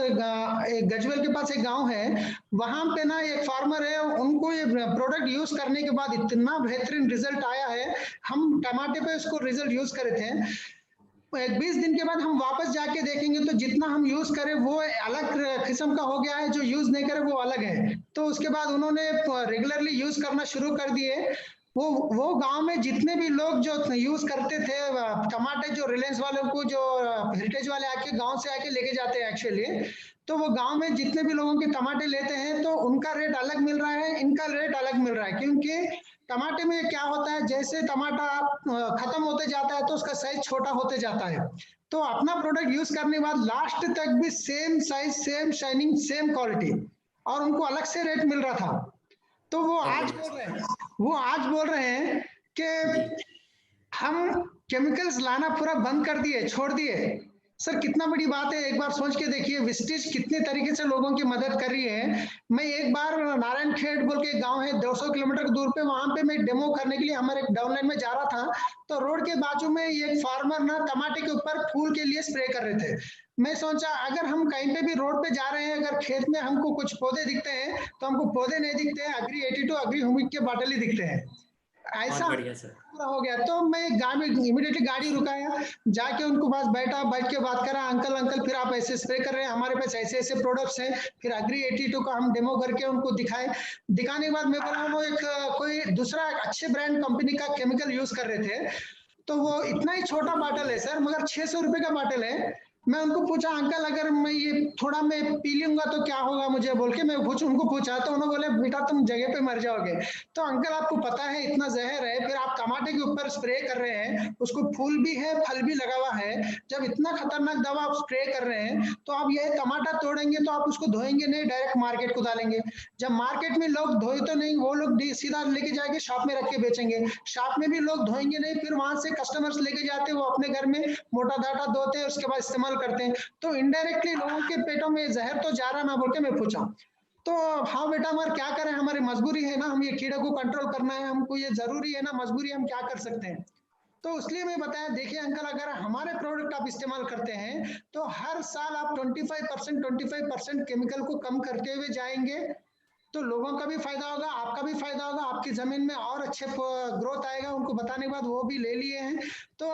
एक गांव है, वहां पे ना एक फार्मर है, उनको ये प्रोडक्ट यूज करने के बाद इतना बेहतरीन रिजल्ट आया है। हम टमाटे पे उसको रिजल्ट यूज करे थे, 20 दिन के बाद हम वापस जाके देखेंगे तो जितना हम यूज करें वो अलग किस्म का हो गया है, जो यूज नहीं करे वो अलग है। तो उसके बाद उन्होंने रेगुलरली यूज करना शुरू कर दिए। वो गांव में जितने भी लोग जो यूज करते थे टमाटे, जो रिलायंस वालों को, जो हेरिटेज वाले आके गांव से आके लेके जाते हैं एक्चुअली, तो वो गांव में जितने भी लोगों के टमाटे लेते हैं तो उनका रेट अलग मिल रहा है, इनका रेट अलग मिल रहा है। क्योंकि टमाटे में क्या होता है, जैसे टमाटा खत्म होते जाता है तो उसका साइज छोटा होते जाता है। तो अपना प्रोडक्ट यूज करने के बाद लास्ट तक भी same size, same shining, same quality, और उनको अलग से रेट मिल रहा था। तो वो आज बोल रहे हैं कि हम केमिकल्स लाना पूरा बंद कर दिए, छोड़ दिए, सर कितना बड़ी बात है, एक बार सोच के देखिए विस्टीज कितने तरीके से लोगों की मदद कर रही है। मैं एक बार नारायण खेड़ बोल के एक गांव है 200 किलोमीटर दूर पे, वहां पे मैं डेमो करने के लिए हमारे एक डाउनलाइन में जा रहा था, तो रोड के बाजू में ये फार्मर ना टमाटे के ऊपर फूल के लिए स्प्रे कर रहे थे। मैं सोचा अगर हम कहीं पे भी रोड पे जा रहे हैं, अगर खेत में हमको कुछ पौधे दिखते हैं तो हमको पौधे नहीं दिखते हैं, अग्री 82 अग्री ह्यूमिक के बॉटल ही दिखते हैं। ऐसा बढ़िया सर। पूरा हो गया। तो मैं इमीडिएटली गाड़ी रुकाया, जाके उनको पास बैठा, बैठ के बात करा, अंकल अंकल फिर आप ऐसे स्प्रे कर रहे हैं, हमारे पास ऐसे ऐसे प्रोडक्ट्स हैं। फिर अग्री 82 का हम डेमो करके उनको दिखाए। दिखाने के बाद मैं बोला वो एक कोई दूसरा अच्छे ब्रांड कंपनी का केमिकल यूज कर रहे थे, तो वो इतना ही छोटा बॉटल है सर, मगर 600 रुपए का बॉटल है। मैं उनको पूछा अंकल अगर मैं ये थोड़ा मैं पी लूंगा तो क्या होगा मुझे, बोल के मैं उनको पूछा, तो उन्होंने बोले बेटा तुम जगह पे मर जाओगे। तो अंकल आपको पता है इतना जहर है, फिर आप टमाटे के ऊपर स्प्रे कर रहे हैं, उसको फूल भी है फल भी लगा हुआ है, जब इतना खतरनाक दवा आप स्प्रे कर रहे हैं तो आप ये टमाटर तोड़ेंगे तो आप उसको धोएंगे नहीं, डायरेक्ट मार्केट को डालेंगे। जब मार्केट में लोग धोए तो नहीं, वो लोग सीधा लेके जाएंगे शॉप में रख के बेचेंगे, शॉप में भी लोग धोएंगे नहीं, फिर वहां से कस्टमर्स लेके जाते, वो अपने घर में मोटा दाटा धोते हैं, उसके बाद इस्तेमाल करते हैं। तो इनडायरेक्टली लोगों के पेटों में जहर तो जा रहा ना, बोल के मैं पूछा। तो हाँ बेटा हमारे क्या करें, हमारी मजबूरी है ना, हम ये कीड़े को कंट्रोल करना है, हमको ये जरूरी है ना, मजबूरी, हम क्या कर सकते हैं। तो इसलिए मैं बताया देखिए अंकल अगर हमारे प्रोडक्ट आप इस्तेमाल करते हैं तो हर साल आप 25% केमिकल को कम करते हुए जाएंगे, तो लोगों का भी फायदा होगा, आपका भी फायदा होगा, आपकी जमीन में और अच्छे ग्रोथ आएगा। उनको बताने के बाद वो भी ले लिए हैं। तो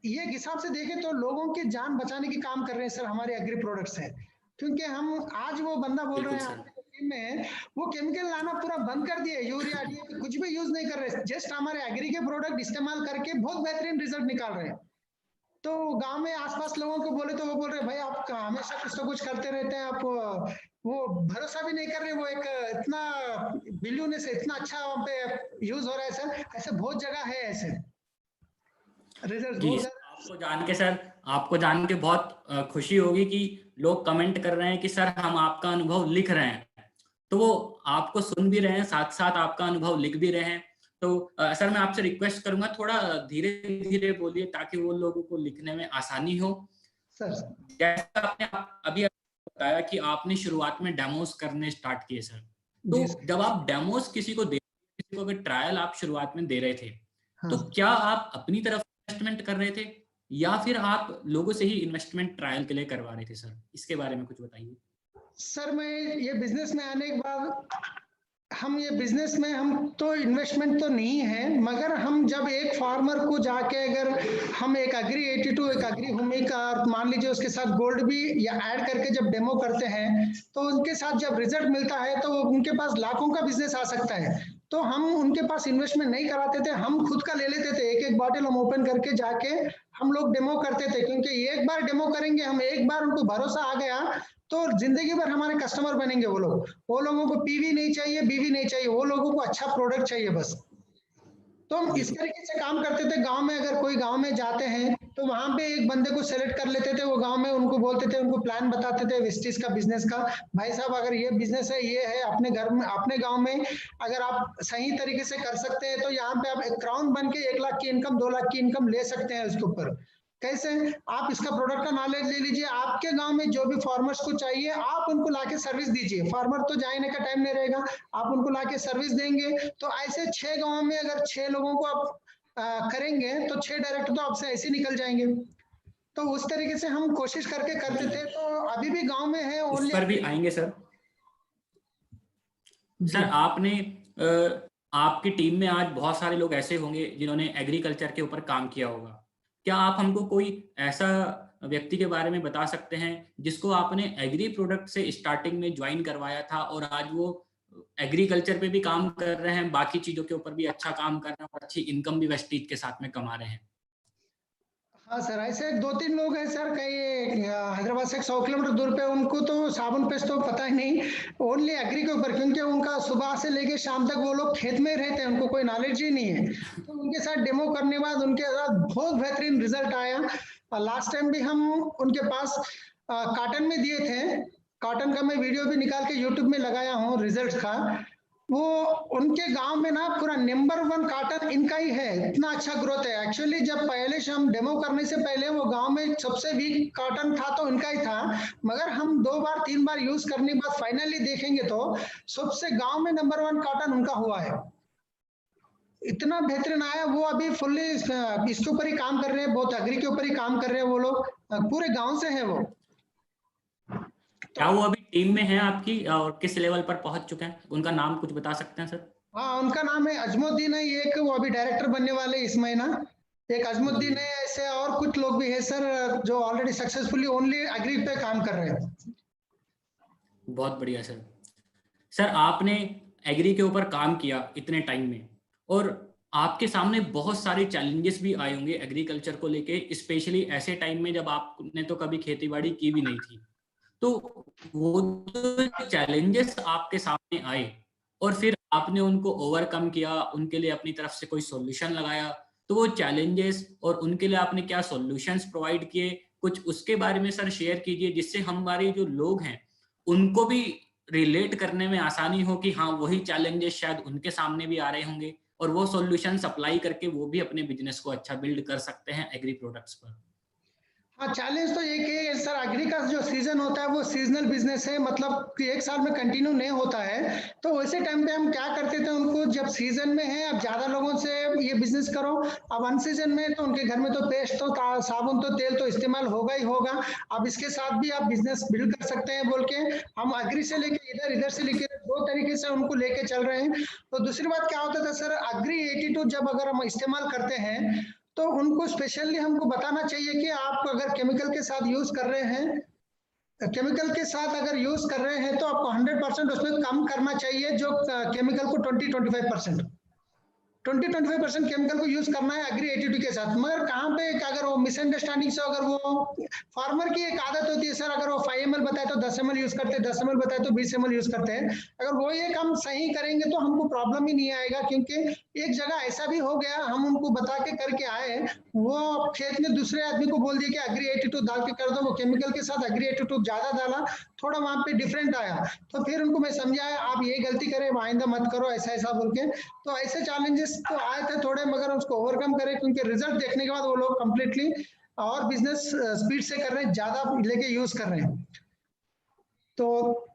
ये हिसाब से देखें तो लोगों की जान बचाने की काम कर रहे हैं सर हमारे एग्री प्रोडक्ट्स हैं। क्योंकि हम आज वो बंदा बोल रहे हैं टीम में वो केमिकल लाना पूरा बंद कर दिए, यूरिया डीएपी कुछ भी यूज नहीं कर रहे, जस्ट हमारे एग्री के प्रोडक्ट इस्तेमाल करके बहुत बेहतरीन रिजल्ट निकाल रहे हैं। तो गांव में आसपास लोगों को बोले तो वो बोल रहे भाई आप हमेशा कुछ तो कुछ करते रहते हैं, आप वो भरोसा भी नहीं कर रहे, वो एक इतना बिलियन से इतना अच्छा वहां पे यूज हो रहा है सर, ऐसे बहुत जगह है ऐसे रिजल्ट। आपको जान के बहुत खुशी होगी कि लोग कमेंट कर रहे हैं कि सर हम आपका अनुभव लिख रहे हैं, तो वो आपको सुन भी रहे हैं, साथ साथ आपका अनुभव लिख भी रहे हैं। तो सर मैं आपसे रिक्वेस्ट करूंगा थोड़ा धीरे धीरे बोलिए ताकि वो लोगों को लिखने में आसानी हो। सर जैसा आपने अभी बताया कि आपने शुरुआत में डेमोस करने स्टार्ट किए सर, तो जब आप डेमोस किसी को अगर ट्रायल आप शुरुआत में दे रहे थे, तो क्या आप अपनी तरफ इन्वेस्टमेंट कर रहे थे या फिर आप लोगों से ही इन्वेस्टमेंट ट्रायल के लिए करवा रहे थे सर? इसके बारे में कुछ बताइए। सर मैं ये बिजनेस में आने के बाद हम ये बिजनेस में हम तो इन्वेस्टमेंट तो नहीं है, मगर हम जब एक फार्मर को जाके अगर हम एक अग्री 82 एक अग्री ह्यूमिक और मान लीजिए उसके साथ गोल्ड भी या ऐड करके जब डेमो करते हैं तो उनके साथ जब रिजल्ट मिलता है तो उनके पास लाखों का बिजनेस आ सकता है। तो हम उनके पास इन्वेस्टमेंट नहीं कराते थे, हम खुद का ले लेते थे, एक एक बॉटल हम ओपन करके जाके हम लोग डेमो करते थे, क्योंकि एक बार डेमो करेंगे हम, एक बार उनको भरोसा आ गया तो जिंदगी भर हमारे कस्टमर बनेंगे वो लोग। वो लोगों को पीवी नहीं चाहिए, बीवी नहीं चाहिए, वो लोगों को अच्छा प्रोडक्ट चाहिए बस। तो हम इस तरीके से काम करते थे। गांव में अगर कोई गांव में जाते हैं तो वहां पे एक बंदे को सेलेक्ट कर लेते थे, वो गांव में उनको बोलते थे, उनको प्लान बताते थे वेस्टीज का बिजनेस का, भाई साहब अगर ये बिजनेस है, ये है, अपने घर में अपने गांव में अगर आप सही तरीके से कर सकते हैं तो यहाँ पे आप क्राउन बन के 1 लाख की इनकम 2 लाख की इनकम ले सकते हैं। उसके ऊपर कैसे आप इसका प्रोडक्ट का नॉलेज ले लीजिए, आपके गांव में जो भी फार्मर्स को चाहिए आप उनको लाके सर्विस दीजिए, फार्मर तो जाने का टाइम नहीं रहेगा, आप उनको लाके सर्विस देंगे। तो ऐसे 6 गांव में अगर 6 लोगों को आप करेंगे तो 6 डायरेक्टर तो आपसे ऐसे निकल जाएंगे। तो उस तरीके से हम कोशिश करके करते थे। तो अभी भी गांव में है, उस पर भी आएंगे सर। सर आपने आपकी टीम में आज बहुत सारे लोग ऐसे होंगे जिन्होंने एग्रीकल्चर के ऊपर काम किया होगा, क्या आप हमको कोई ऐसा व्यक्ति के बारे में बता सकते हैं जिसको आपने एग्री प्रोडक्ट से स्टार्टिंग में ज्वाइन करवाया था और आज वो एग्रीकल्चर पे भी काम कर रहे हैं, बाकी चीजों के ऊपर भी अच्छा काम कर रहे हैं और अच्छी इनकम भी वेस्टीज के साथ में कमा रहे हैं? हाँ सर, ऐसे 2-3 लोग हैं सर, कई हैदराबाद से 100 किलोमीटर दूर पे, उनको तो साबुन पेस्ट तो पता ही नहीं, ओनली एग्री के ऊपर, क्योंकि उनका सुबह से लेके शाम तक वो लोग खेत में रहते हैं, उनको कोई नॉलेज ही नहीं है। तो उनके साथ डेमो करने के बाद उनके साथ बहुत बेहतरीन रिजल्ट आया। लास्ट टाइम भी हम उनके पास कॉटन में दिए थे, कॉटन का मैं वीडियो भी निकाल के यूट्यूब में लगाया हूँ रिजल्ट का। वो उनके गांव में ना पूरा नंबर 1 कॉटन इनका ही है, इतना अच्छा ग्रोथ है। एक्चुअली जब पहले से हम डेमो करने से पहले वो गांव में सबसे वीक कॉटन था तो इनका ही था, मगर हम 2 बार 3 बार यूज करने के बाद फाइनली देखेंगे तो सबसे गांव में नंबर 1 कॉटन उनका हुआ है, इतना बेहतरीन आया। वो अभी फुल्ली इसके ऊपर ही काम कर रहे हैं, बहुत एग्री के ऊपर ही काम कर रहे हैं वो लोग, पूरे गांव से हैं वो। क्या वो अभी टीम में है आपकी और किस लेवल पर पहुंच चुके हैं? उनका नाम कुछ बता सकते हैं सर? हाँ, उनका नाम है अजमुद्दीन है एक, वो अभी डायरेक्टर बनने वाले इस महीना। एक अजमुद्दीन है, ऐसे और कुछ लोग भी है सर जो ऑलरेडी सक्सेसफुली ओनली एग्री पे काम कर रहे हैं। बहुत बढ़िया सर। सर आपने एग्री के ऊपर काम किया इतने टाइम में, और आपके सामने बहुत सारे चैलेंजेस भी आए होंगे एग्रीकल्चर को लेके, स्पेशली ऐसे टाइम में जब आपने तो कभी खेतीबाड़ी की भी नहीं थी। तो वो जो चैलेंजेस आपके सामने आए और फिर आपने उनको ओवरकम किया, उनके लिए अपनी तरफ से कोई सॉल्यूशन लगाया, तो वो चैलेंजेस और उनके लिए आपने क्या सॉल्यूशंस प्रोवाइड किए, कुछ उसके बारे में सर शेयर कीजिए, जिससे हमारे जो लोग हैं उनको भी रिलेट करने में आसानी हो कि हाँ वही चैलेंजेस शायद उनके सामने भी आ रहे होंगे और वो सॉल्यूशन अप्लाई करके वो भी अपने बिजनेस को अच्छा बिल्ड कर सकते हैं एग्री प्रोडक्ट्स पर। हाँ, चैलेंज तो एक है सर, एग्री का जो सीजन होता है वो सीजनल बिजनेस है, मतलब कि एक साल में कंटिन्यू नहीं होता है। तो वैसे टाइम पे हम क्या करते थे, उनको जब सीजन में है अब ज्यादा लोगों से ये बिजनेस करो, अब अन सीजन में तो उनके घर में तो पेस्ट तो साबुन तो तेल तो इस्तेमाल होगा ही होगा, अब इसके साथ भी आप बिजनेस बिल्ड कर सकते हैं बोल के हम एग्री से लेके इधर, इधर से लेके 2 तरीके से उनको लेके चल रहे हैं। तो दूसरी बात क्या होता था सर, एग्री 82 जब अगर हम इस्तेमाल करते हैं तो उनको स्पेशली हमको बताना चाहिए कि आप अगर केमिकल के साथ यूज कर रहे हैं, केमिकल के साथ अगर यूज कर रहे हैं तो आपको 100% उसमें कम करना चाहिए, जो केमिकल को 20-25% केमिकल को यूज करना है एग्री 82 के साथ। मगर कहाँ पे अगर वो मिसअंडरस्टैंडिंग से, अगर वो फार्मर की एक आदत होती है सर, अगर वो 5 ml बताए तो 10 ml यूज करते हैं, 10 ml बताए तो 20 ml यूज करते हैं। अगर वो ये काम सही करेंगे तो हमको प्रॉब्लम ही नहीं आएगा, क्योंकि एक जगह ऐसा भी हो गया, हम उनको बता के करके आए, वो खेत में दूसरे आदमी को बोल दिया कि एग्री 82 डाल के कर दो, वो केमिकल के साथ एग्री 82 ज्यादा डाला, थोड़ा वहां पे डिफरेंट आया, तो फिर उनको मैं समझाया आप ये गलती करें, आइंदा मत करो ऐसा ऐसा बोल के। तो ऐसे चैलेंजेस तो आए थे थोड़े, मगर उसको ओवरकम करे, क्योंकि रिजल्ट देखने के बाद वो लोग कंप्लीटली और बिजनेस स्पीड से कर रहे हैं, ज्यादा लेके यूज कर रहे हैं। तो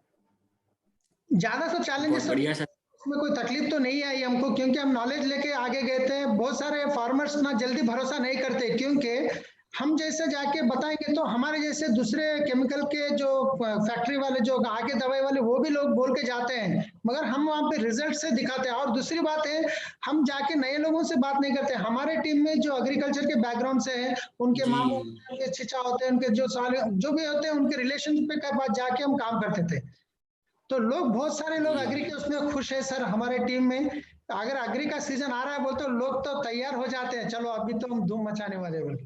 ज्यादा तो चैलेंजेस उसमें कोई तकलीफ तो नहीं आई हमको, क्योंकि हम नॉलेज लेके आगे गए थे। बहुत सारे फार्मर्स ना जल्दी भरोसा नहीं करते, क्योंकि हम जैसे जाके बताएंगे तो हमारे जैसे दूसरे केमिकल के जो फैक्ट्री वाले जो आगे दवाई वाले वो भी लोग बोल के जाते हैं, मगर हम वहाँ पे रिजल्ट से दिखाते हैं। और दूसरी बात है, हम जाके नए लोगों से बात नहीं करते। हमारे टीम में जो एग्रीकल्चर के बैकग्राउंड से हैं, उनके मामू, उनके चिचा होते हैं, उनके जो साले जो भी होते हैं, उनके रिलेशन पे के बाद जाके हम काम करते थे। तो लोग, बहुत सारे लोग एग्री के उसमें खुश है सर हमारे टीम में। अगर एग्री का सीजन आ रहा है बोलते लोग तो तैयार हो जाते हैं, चलो अभी तो हम धूम मचाने वाले बोल।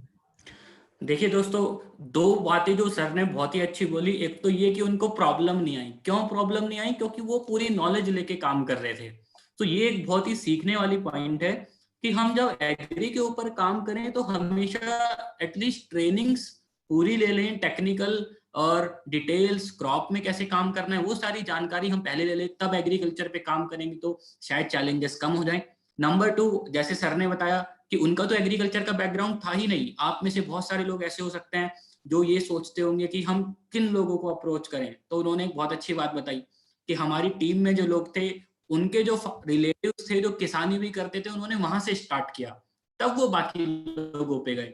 देखिए दोस्तों, 2 बातें जो सर ने बहुत ही अच्छी बोली। एक तो ये कि उनको प्रॉब्लम नहीं आई। क्यों प्रॉब्लम नहीं आई? क्योंकि वो पूरी नॉलेज लेके काम कर रहे थे। तो ये एक बहुत ही सीखने वाली पॉइंट है कि हम जब एग्री के ऊपर काम करें तो हमेशा एटलीस्ट ट्रेनिंग्स पूरी ले लें, टेक्निकल और डिटेल्स, क्रॉप में कैसे काम करना है वो सारी जानकारी हम पहले ले लें, तब एग्रीकल्चर पे काम करेंगे तो शायद चैलेंजेस कम हो जाए। नंबर 2, जैसे सर ने बताया कि उनका तो एग्रीकल्चर का बैकग्राउंड था ही नहीं। आप में से बहुत सारे लोग ऐसे हो सकते हैं जो ये सोचते होंगे कि हम किन लोगों को अप्रोच करें। तो उन्होंने एक बहुत अच्छी बात बताई कि हमारी टीम में जो लोग थे, उनके जो रिलेटिव्स थे जो किसानी भी करते थे, उन्होंने वहां से स्टार्ट किया, तब वो बाकी लोगों पे गए।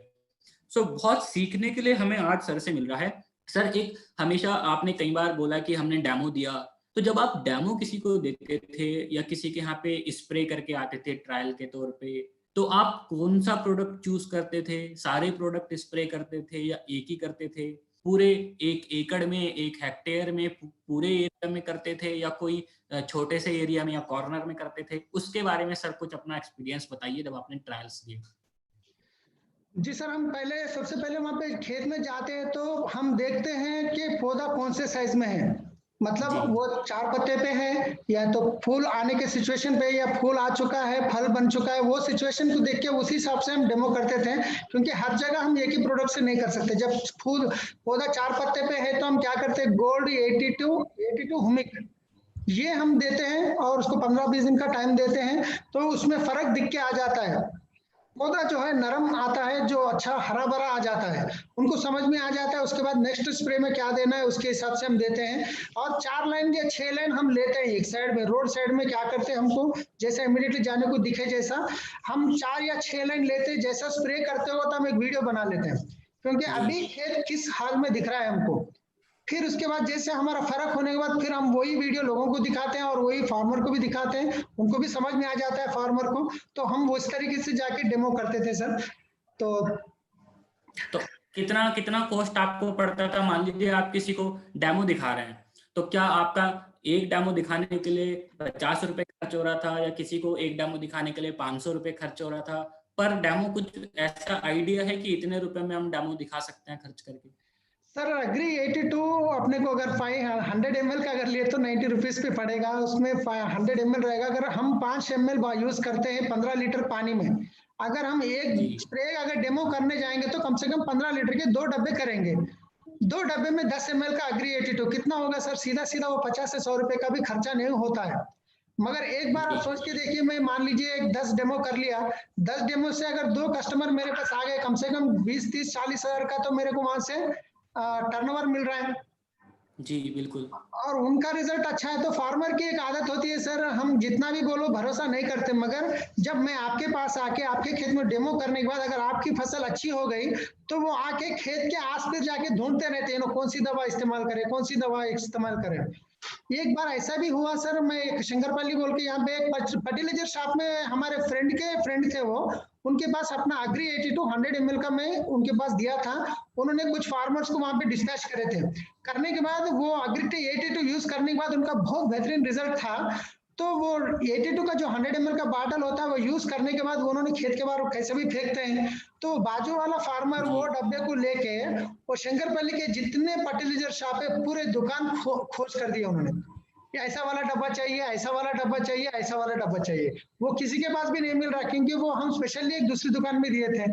सो बहुत सीखने के लिए हमें आज सर से मिल रहा है। सर, एक हमेशा आपने कई बार बोला कि हमने डेमो दिया, तो जब आप डेमो किसी को देते थे या किसी के यहाँ पे स्प्रे करके आते थे ट्रायल के तौर पे, तो आप कौन सा प्रोडक्ट चूज करते थे? सारे प्रोडक्ट स्प्रे करते थे या एक ही करते थे? पूरे 1 एकड़ में, 1 हेक्टेयर में, पूरे एरिया में करते थे या कोई छोटे से एरिया में या कॉर्नर में करते थे? उसके बारे में सर कुछ अपना एक्सपीरियंस बताइए जब आपने ट्रायल्स दिए। जी सर, हम सबसे पहले वहां पे खेत में जाते हैं तो हम देखते हैं कि पौधा कौन से साइज में है, मतलब वो 4 पत्ते पे है या तो फूल आने के सिचुएशन पे, या फूल आ चुका है, फल बन चुका है, वो सिचुएशन को देख के उसी हिसाब से हम डेमो करते थे। क्योंकि हर जगह हम एक ही प्रोडक्ट से नहीं कर सकते। जब फूल पौधा 4 पत्ते पे है तो हम क्या करते हैं, गोल्ड 82 ह्यूमिक ये हम देते हैं और उसको 15-20 दिन का टाइम देते हैं, तो उसमें फर्क दिख के आ जाता है। पौधा जो है नरम आता है, जो अच्छा हरा भरा आ जाता है, उनको समझ में आ जाता है। उसके बाद नेक्स्ट स्प्रे में क्या देना है उसके हिसाब से हम देते हैं। और 4 लाइन या 6 लाइन हम लेते हैं एक साइड में। रोड साइड में क्या करते हैं, हमको जैसे इमीडिएटली जाने को दिखे जैसा हम 4 या 6 लाइन लेते हैं। जैसा स्प्रे करते हो तो हम एक वीडियो बना लेते हैं, क्योंकि अभी खेत किस हाल में दिख रहा है हमको। फिर उसके बाद जैसे हमारा फर्क होने के बाद फिर हम वही वीडियो लोगों को दिखाते हैं और वही फार्मर को भी दिखाते हैं, उनको भी समझ में आ जाता है फार्मर को। तो हम वो इस तरीके से जाके डेमो करते थे सर। तो कितना कितना कॉस्ट आपको पड़ता था? मान लीजिए आप किसी को डेमो दिखा रहे हैं, तो क्या आपका एक डेमो दिखाने के लिए 50 रुपए खर्च हो रहा था, या किसी को एक डेमो दिखाने के लिए 500 रुपए खर्च हो रहा था पर डेमो? कुछ ऐसा आइडिया है कि इतने रुपए में हम डेमो दिखा सकते हैं खर्च करके? सर एग्री 82 अपने को अगर 100 ml का अगर लिए तो 90 रुपीज पे पड़ेगा। उसमें 100 ml रहेगा। अगर हम 5 ml यूज करते हैं 15 लीटर पानी में, अगर हम एक स्प्रे अगर डेमो करने जाएंगे तो कम से कम 15 लीटर के 2 डब्बे करेंगे। 2 डब्बे में 10 ml का एग्री 82 कितना होगा सर? सीधा सीधा वो 50 से 100 रुपए का भी खर्चा नहीं होता है। मगर एक बार आप सोच के देखिए, मैं मान लीजिए 10 डेमो कर लिया, 10 डेमो से अगर 2 कस्टमर मेरे पास आ गए, कम से कम 20, 30, 40 हजार का तो मेरे को वहां से टर्नओवर मिल रहा है। जी बिल्कुल। और उनका रिजल्ट अच्छा है। तो फार्मर की एक आदत होती है सर, हम जितना भी बोलो भरोसा नहीं करते, मगर जब मैं आपके पास आके आपके खेत में डेमो करने के बाद अगर आपकी फसल अच्छी हो गई तो वो आके खेत के आस पास जाके ढूंढते रहते हैं कौन सी दवा इस्तेमाल करें, कौन सी दवा इस्तेमाल करें। एक बार ऐसा भी हुआ सर, मैं एक शंकरपल्ली बोल के यहाँ पे एक फर्टिलाइजर शॉप में हमारे फ्रेंड थे वो, उनके पास अपना एग्री 82 100 ml का मैं उनके पास दिया था। उन्होंने कुछ फार्मर्स को वहां पे डिस्पैच करे थे। करने के बाद वो एग्री 82 यूज करने के बाद उनका बहुत बेहतरीन रिजल्ट था। तो वो 82 का जो 100 ml का बॉटल होता है वो यूज करने के बाद उन्होंने खेत के बाहर कैसे भी फेंकते हैं, तो बाजू वाला फार्मर वो डब्बे को लेके वो शंकरपल्ली के जितने फर्टिलाइजर शॉप है पूरे दुकान खोज कर दिया उन्होंने कि ऐसा वाला डब्बा चाहिए, ऐसा वाला डब्बा चाहिए, ऐसा वाला डब्बा चाहिए। वो किसी के पास भी नहीं मिल रहा, क्योंकि वो हम स्पेशली एक दूसरी दुकान में दिए थे।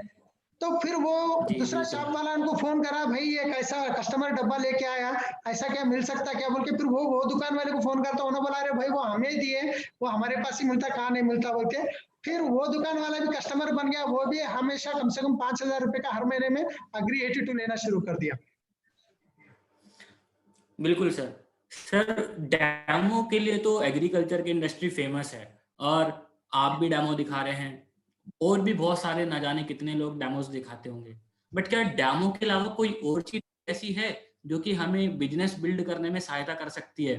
तो फिर वो दूसरा शॉप वाला उनको फोन करा, भाई ये कैसा कस्टमर डब्बा लेके आया, ऐसा क्या मिल सकता क्या बोल के। फिर वो दुकान वाले को फोन करता, उन्होंने बोला अरे भाई वो हमें ही दिए, वो हमारे पास ही मिलता, कहाँ नहीं मिलता बोल के। फिर वो दुकान वाला भी कस्टमर बन गया, वो भी हमेशा कम से कम 5,000 रुपए का हर महीने में एग्री 82 लेना शुरू कर दिया। बिल्कुल सर। सर डेमो के लिए तो एग्रीकल्चर की इंडस्ट्री फेमस है और आप भी डेमो दिखा रहे हैं, और भी बहुत सारे ना जाने कितने लोग डेमोस दिखाते होंगे, बट क्या डेमो के अलावा कोई और चीज ऐसी है जो कि हमें बिजनेस बिल्ड करने में सहायता कर सकती है?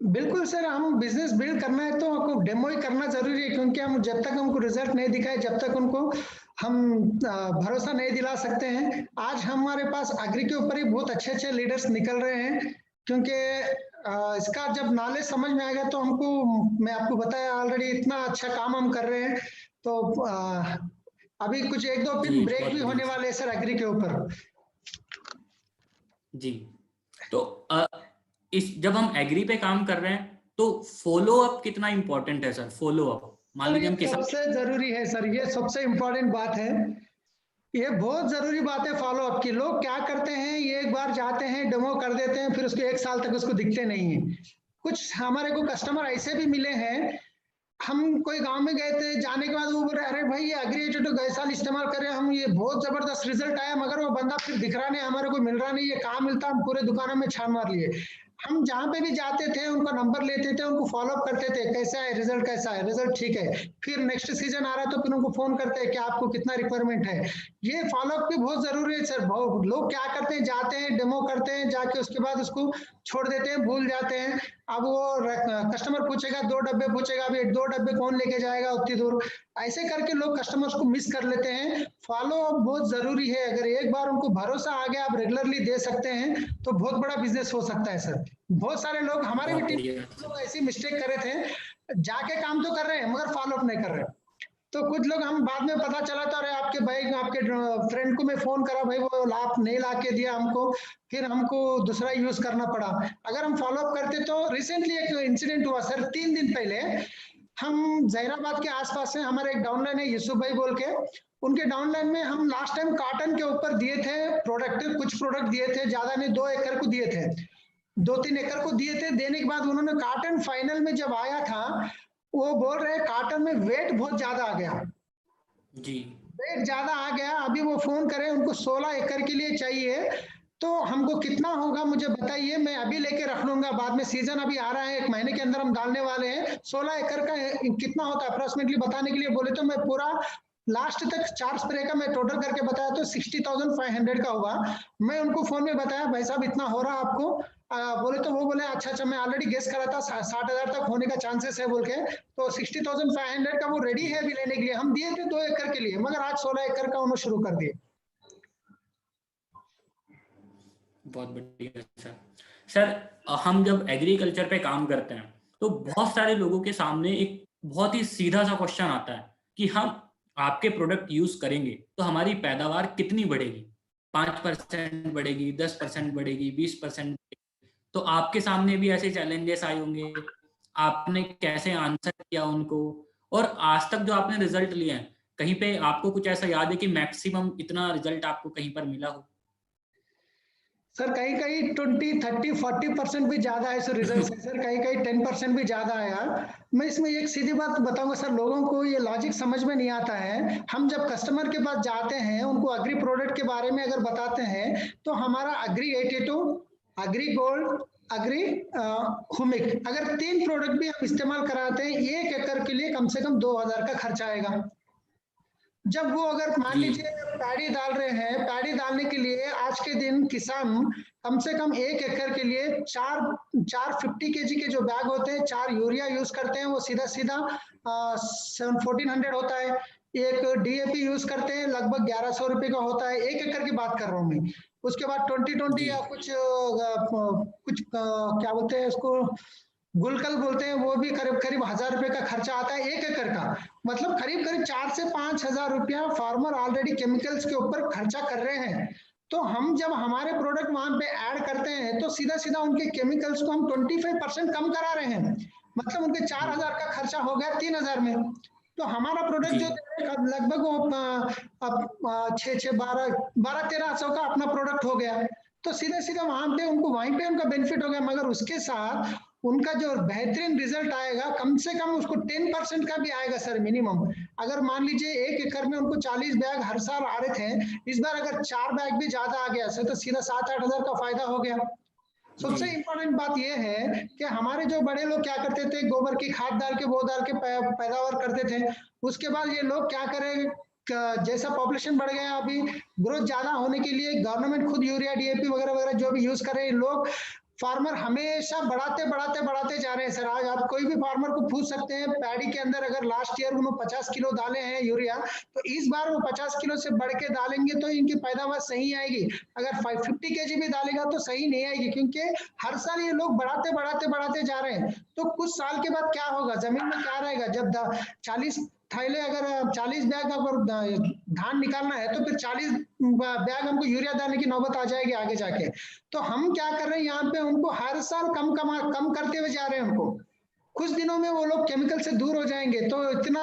बिल्कुल सर, हम बिजनेस बिल्ड करना है तो आपको डेमो ही करना जरूरी है, क्योंकि हम जब तक हमको रिजल्ट नहीं दिखाए जब तक उनको हम भरोसा नहीं दिला सकते हैं। आज हमारे पास एग्री के ऊपर ही बहुत अच्छे अच्छे लीडर्स निकल रहे हैं, क्योंकि इसका जब नॉलेज समझ में आएगा तो हमको, मैं आपको बताया ऑलरेडी इतना अच्छा काम हम कर रहे हैं। तो अभी कुछ 1-2 दिन ब्रेक भी होने वाले हैं सर एग्री के ऊपर। जी, तो जब हम एग्री पे काम कर रहे हैं तो फॉलो अप कितना इंपॉर्टेंट है सर? फॉलो अप मान लीजिए हम सबसे जरूरी है सर, ये सबसे इम्पोर्टेंट बात है, ये बहुत जरूरी बात है फॉलो अप की। लोग क्या करते हैं, ये एक बार जाते हैं डेमो कर देते हैं, फिर उसको 1 साल तक उसको दिखते नहीं है। कुछ हमारे को कस्टमर ऐसे भी मिले हैं, हम कोई गांव में गए थे, जाने के बाद वो बोल रहे अरे भाई ये एग्री 82 गए साल इस्तेमाल कर रहे हैं हम, ये बहुत जबरदस्त रिजल्ट आया, मगर वो बंदा फिर दिख रहा नहीं, हमारे को मिल रहा नहीं, ये कहाँ मिलता, हम पूरे दुकानों में छान मार लिए। हम जहाँ पे भी जाते थे उनका नंबर लेते थे, उनको फॉलोअप करते थे, कैसा है रिजल्ट, कैसा है रिजल्ट, ठीक है। फिर नेक्स्ट सीजन आ रहा है तो फिर उनको फोन करते हैं कि आपको कितना रिक्वायरमेंट है। ये फॉलोअप भी बहुत जरूरी है सर। बहुत लोग क्या करते हैं, जाते हैं डेमो करते हैं, जाके उसके बाद उसको छोड़ देते हैं, भूल जाते हैं। अब वो कस्टमर पूछेगा 2 डब्बे पूछेगा, अभी 2 डब्बे कौन लेके जाएगा उतनी दूर, ऐसे करके लोग कस्टमर्स को मिस कर लेते हैं। फॉलो अप बहुत जरूरी है, अगर एक बार उनको भरोसा आ गया आप रेगुलरली दे सकते हैं तो बहुत बड़ा बिजनेस हो सकता है सर। बहुत सारे लोग हमारे भी टीम ऐसी मिस्टेक करे थे, जाके काम तो कर रहे हैं मगर फॉलो अप नहीं कर रहे। तो कुछ लोग हम बाद में पता चला था, अरे आपके भाई आपके फ्रेंड को मैं फोन करा, भाई वो लाभ नहीं ला के दिया हमको, फिर हमको दूसरा यूज करना पड़ा। अगर हम फॉलो अप करते तो रिसेंटली एक इंसिडेंट हुआ सर, 3 दिन पहले हम जहीराबाद के आसपास से हमारे एक डाउनलाइन है यूसुफ भाई बोल के, उनके डाउनलाइन में हम लास्ट टाइम कॉटन के ऊपर दिए थे प्रोडक्ट, कुछ प्रोडक्ट दिए थे, ज्यादा नहीं 2 एकड़ को दिए थे। 2-3 एकड़ को दिए थे। देने के बाद उन्होंने कार्टन फाइनल में जब आया था, वो बोल रहे कार्टन में वेट बहुत ज्यादा आ गया जी। वेट ज्यादा आ गया। अभी वो फोन करे, उनको 16 एकड़ के लिए चाहिए, तो हमको कितना होगा मुझे बताइए, मैं अभी लेके रख लूंगा, बाद में सीजन अभी आ रहा है, 1 महीने के अंदर हम डालने वाले हैं। 16 एकड़ का कितना होता है अप्रोक्सीमेटली बताने के लिए बोले तो मैं पूरा लास्ट तक 4 स्प्रे का मैं टोटल करके बताया तो 60,500 का हुआ। मैं उनको फोन में बताया भाई साहब इतना हो रहा आपको, बोले तो वो बोले अच्छा मैं ऑलरेडी गेस करा था 60,000 तक होने का चांसेस है बोल के, तो 60,500 का वो रेडी है अभी लेने के लिए। हम दिए थे 2 एकड़ के लिए, मगर आज 16 एकड़ का उन्होंने शुरू कर दिए। बहुत बढ़िया सर। सर हम जब एग्रीकल्चर पे काम करते हैं तो बहुत सारे लोगों के सामने एक बहुत ही सीधा सा क्वेश्चन आता है कि हम आपके प्रोडक्ट यूज करेंगे तो हमारी पैदावार कितनी बढ़ेगी, 5% बढ़ेगी, 10% बढ़ेगी, 20%। तो आपके सामने भी ऐसे चैलेंजेस आए होंगे, आपने कैसे आंसर किया उनको, और आज तक जो आपने रिजल्ट लिए हैं कहीं पे आपको कुछ ऐसा याद है कि मैक्सिमम इतना रिजल्ट आपको कहीं पर मिला हो? सर कहीं कहीं 20, 30, 40% भी ज्यादा है सर रिजल्ट है सर, कहीं कहीं 10% भी ज्यादा है यार। मैं इसमें एक सीधी बात बताऊंगा सर, लोगों को ये लॉजिक समझ में नहीं आता है। हम जब कस्टमर के पास जाते हैं, उनको एग्री प्रोडक्ट के बारे में अगर बताते हैं, तो हमारा agri 82, agri gold, agri humic, अगर 3 प्रोडक्ट भी हम इस्तेमाल कराते हैं, 1 एकड़ के लिए कम से कम 2,000 का खर्चा आएगा। जब वो अगर मान लीजिए पैडी डाल रहे हैं, पैडी डालने के लिए आज के दिन किसान कम से कम 1 एकड़ के लिए 450 केजी के जो बैग होते हैं, 4 यूरिया यूज करते हैं, वो सीधा 1400 होता है। एक डीएपी यूज करते हैं, लगभग 1100 रुपए का होता है, 1 एकड़ की बात कर रहा हूँ मैं। उसके बाद 2020 या कुछ क्या बोलते हैं उसको, गुलकल बोलते हैं, वो भी करीब करीब 1,000 रुपए का खर्चा आता है 1 एकड़ का। मतलब करीब करीब 4 से 5,000 रुपया फार्मर ऑलरेडी केमिकल्स के ऊपर खर्चा कर रहे हैं। तो हम जब हमारे प्रोडक्ट वहां पे ऐड करते हैं, तो सीधा सीधा उनके केमिकल्स को हम 25% कम करा रहे हैं। मतलब उनके 4,000 का खर्चा हो गया 3,000 में। तो हमारा प्रोडक्ट जो लगभग वो 12-1300 का अपना प्रोडक्ट हो गया। तो सीधा सीधा वहीं पे उनका बेनिफिट हो गया। मगर उसके साथ उनका जो बेहतरीन रिजल्ट आएगा, कम से कम उसको 10% का भी आएगा सर मिनिमम। अगर मान लीजिए 1 एकड़ में उनको 40 बैग हर साल आ रहे थे, इस बार अगर 4 बैग भी ज्यादा आ गया सर, तो सीधा 7-8 हजार का फायदा हो गया। सबसे इम्पोर्टेंट बात यह है कि हमारे जो बड़े लोग क्या करते थे, गोबर की खाद डाल के वो डाल के पैदावार करते थे। उसके बाद ये लोग क्या करें, जैसा पॉपुलेशन बढ़ गया, अभी ग्रोथ ज्यादा होने के लिए गवर्नमेंट खुद यूरिया डीएपी वगैरह वगैरह जो भी यूज कर रहे हैं लोग, फार्मर हमेशा बढ़ाते जा रहे हैं सर। आज आप कोई भी फार्मर को पूछ सकते हैं, पैडी के अंदर अगर लास्ट ईयर उन्होंने 50 किलो डाले हैं यूरिया, तो इस बार वो 50 किलो से बढ़ के डालेंगे तो इनकी पैदावार सही आएगी। अगर 50 केजी भी डालेगा तो सही नहीं आएगी, क्योंकि हर साल ये लोग बढ़ाते जा रहे हैं। तो कुछ साल के बाद क्या होगा, जमीन में क्या रहेगा, जब 40 थैले अगर 40 बैग अगर धान निकालना है, तो फिर 40 बैग हमको यूरिया डालने की नौबत आ जाएगी आगे जाके। तो हम क्या कर रहे हैं, यहाँ पे उनको हर साल कम करते हुए जा रहे हैं। उनको कुछ दिनों में वो लोग केमिकल से दूर हो जाएंगे। तो इतना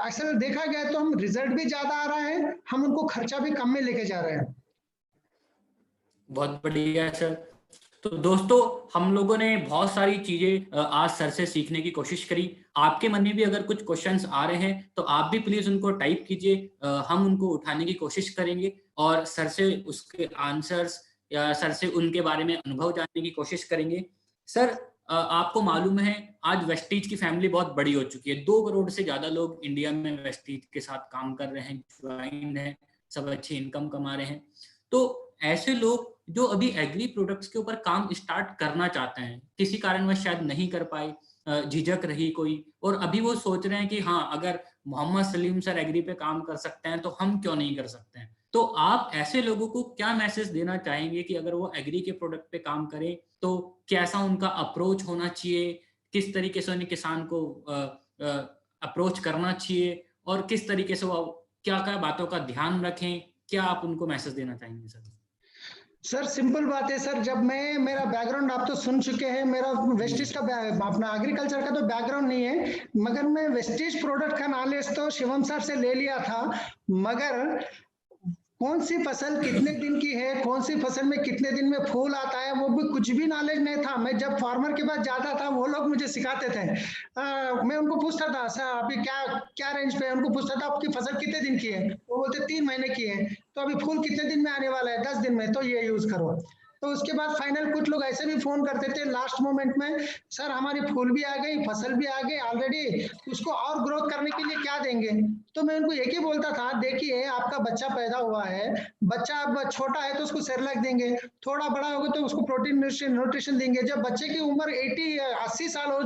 असल देखा गया तो हम रिजल्ट भी ज्यादा आ रहा है, हम उनको खर्चा भी कम में लेके जा रहे हैं। बहुत बढ़िया सर। तो दोस्तों, हम लोगों ने बहुत सारी चीजें आज सर से सीखने की कोशिश करी। आपके मन में भी अगर कुछ क्वेश्चंस आ रहे हैं तो आप भी प्लीज उनको टाइप कीजिए, हम उनको उठाने की कोशिश करेंगे और सर से उसके आंसर्स या सर से उनके बारे में अनुभव जानने की कोशिश करेंगे। सर, आपको मालूम है आज वेस्टीज की फैमिली बहुत बड़ी हो चुकी है, 2 करोड़ से ज्यादा लोग इंडिया में वेस्टीज के साथ काम कर रहे हैं, ज्वाइन है, सब अच्छी इनकम कमा रहे हैं। तो ऐसे लोग जो अभी एग्री प्रोडक्ट्स के ऊपर काम स्टार्ट करना चाहते हैं, किसी कारणवश शायद नहीं कर पाए, झिझक रही कोई, और अभी वो सोच रहे हैं कि हाँ, अगर मोहम्मद सलीम सर एग्री पे काम कर सकते हैं तो हम क्यों नहीं कर सकते हैं। तो आप ऐसे लोगों को क्या मैसेज देना चाहेंगे कि अगर वो एग्री के प्रोडक्ट पे काम करें तो कैसा उनका अप्रोच होना चाहिए, किस तरीके से उन्हें किसान को अप्रोच करना चाहिए, और किस तरीके से वो क्या क्या बातों का ध्यान रखें, क्या आप उनको मैसेज देना चाहेंगे सर? सर सिंपल बात है सर, जब मेरा बैकग्राउंड आप तो सुन चुके हैं, मेरा वेस्टीज का अपना एग्रीकल्चर का तो बैकग्राउंड नहीं है, मगर मैं वेस्टीज प्रोडक्ट का नॉलेज तो शिवम सर से ले लिया था। मगर कौन सी फसल कितने दिन की है, कौन सी फसल में कितने दिन में फूल आता है, वो भी कुछ भी नॉलेज नहीं था। मैं जब फार्मर के पास जाता था वो लोग मुझे सिखाते थे। मैं उनको पूछता था सर अभी क्या क्या रेंज पे है, उनको पूछता था आपकी फसल कितने दिन की है, वो बोलते 3 महीने की है। तो अभी फूल कितने दिन में आने वाला है, 10 दिन में, तो ये यूज करो। तो उसके बाद फाइनल कुछ लोग ऐसे भी फोन करते थे लास्ट मोमेंट में, सर हमारी फूल भी आ गई, फसल भी आ गई ऑलरेडी, उसको और ग्रोथ करने के लिए क्या देंगे। तो मैं उनको एक ही बोलता था, देखिए आपका बच्चा पैदा हुआ है, बच्चा अब छोटा है तो उसको सेरेलैक देंगे, थोड़ा बड़ा होगा तो उसको प्रोटीन न्यूट्रिशन देंगे। जब बच्चे की उम्र 80 साल हो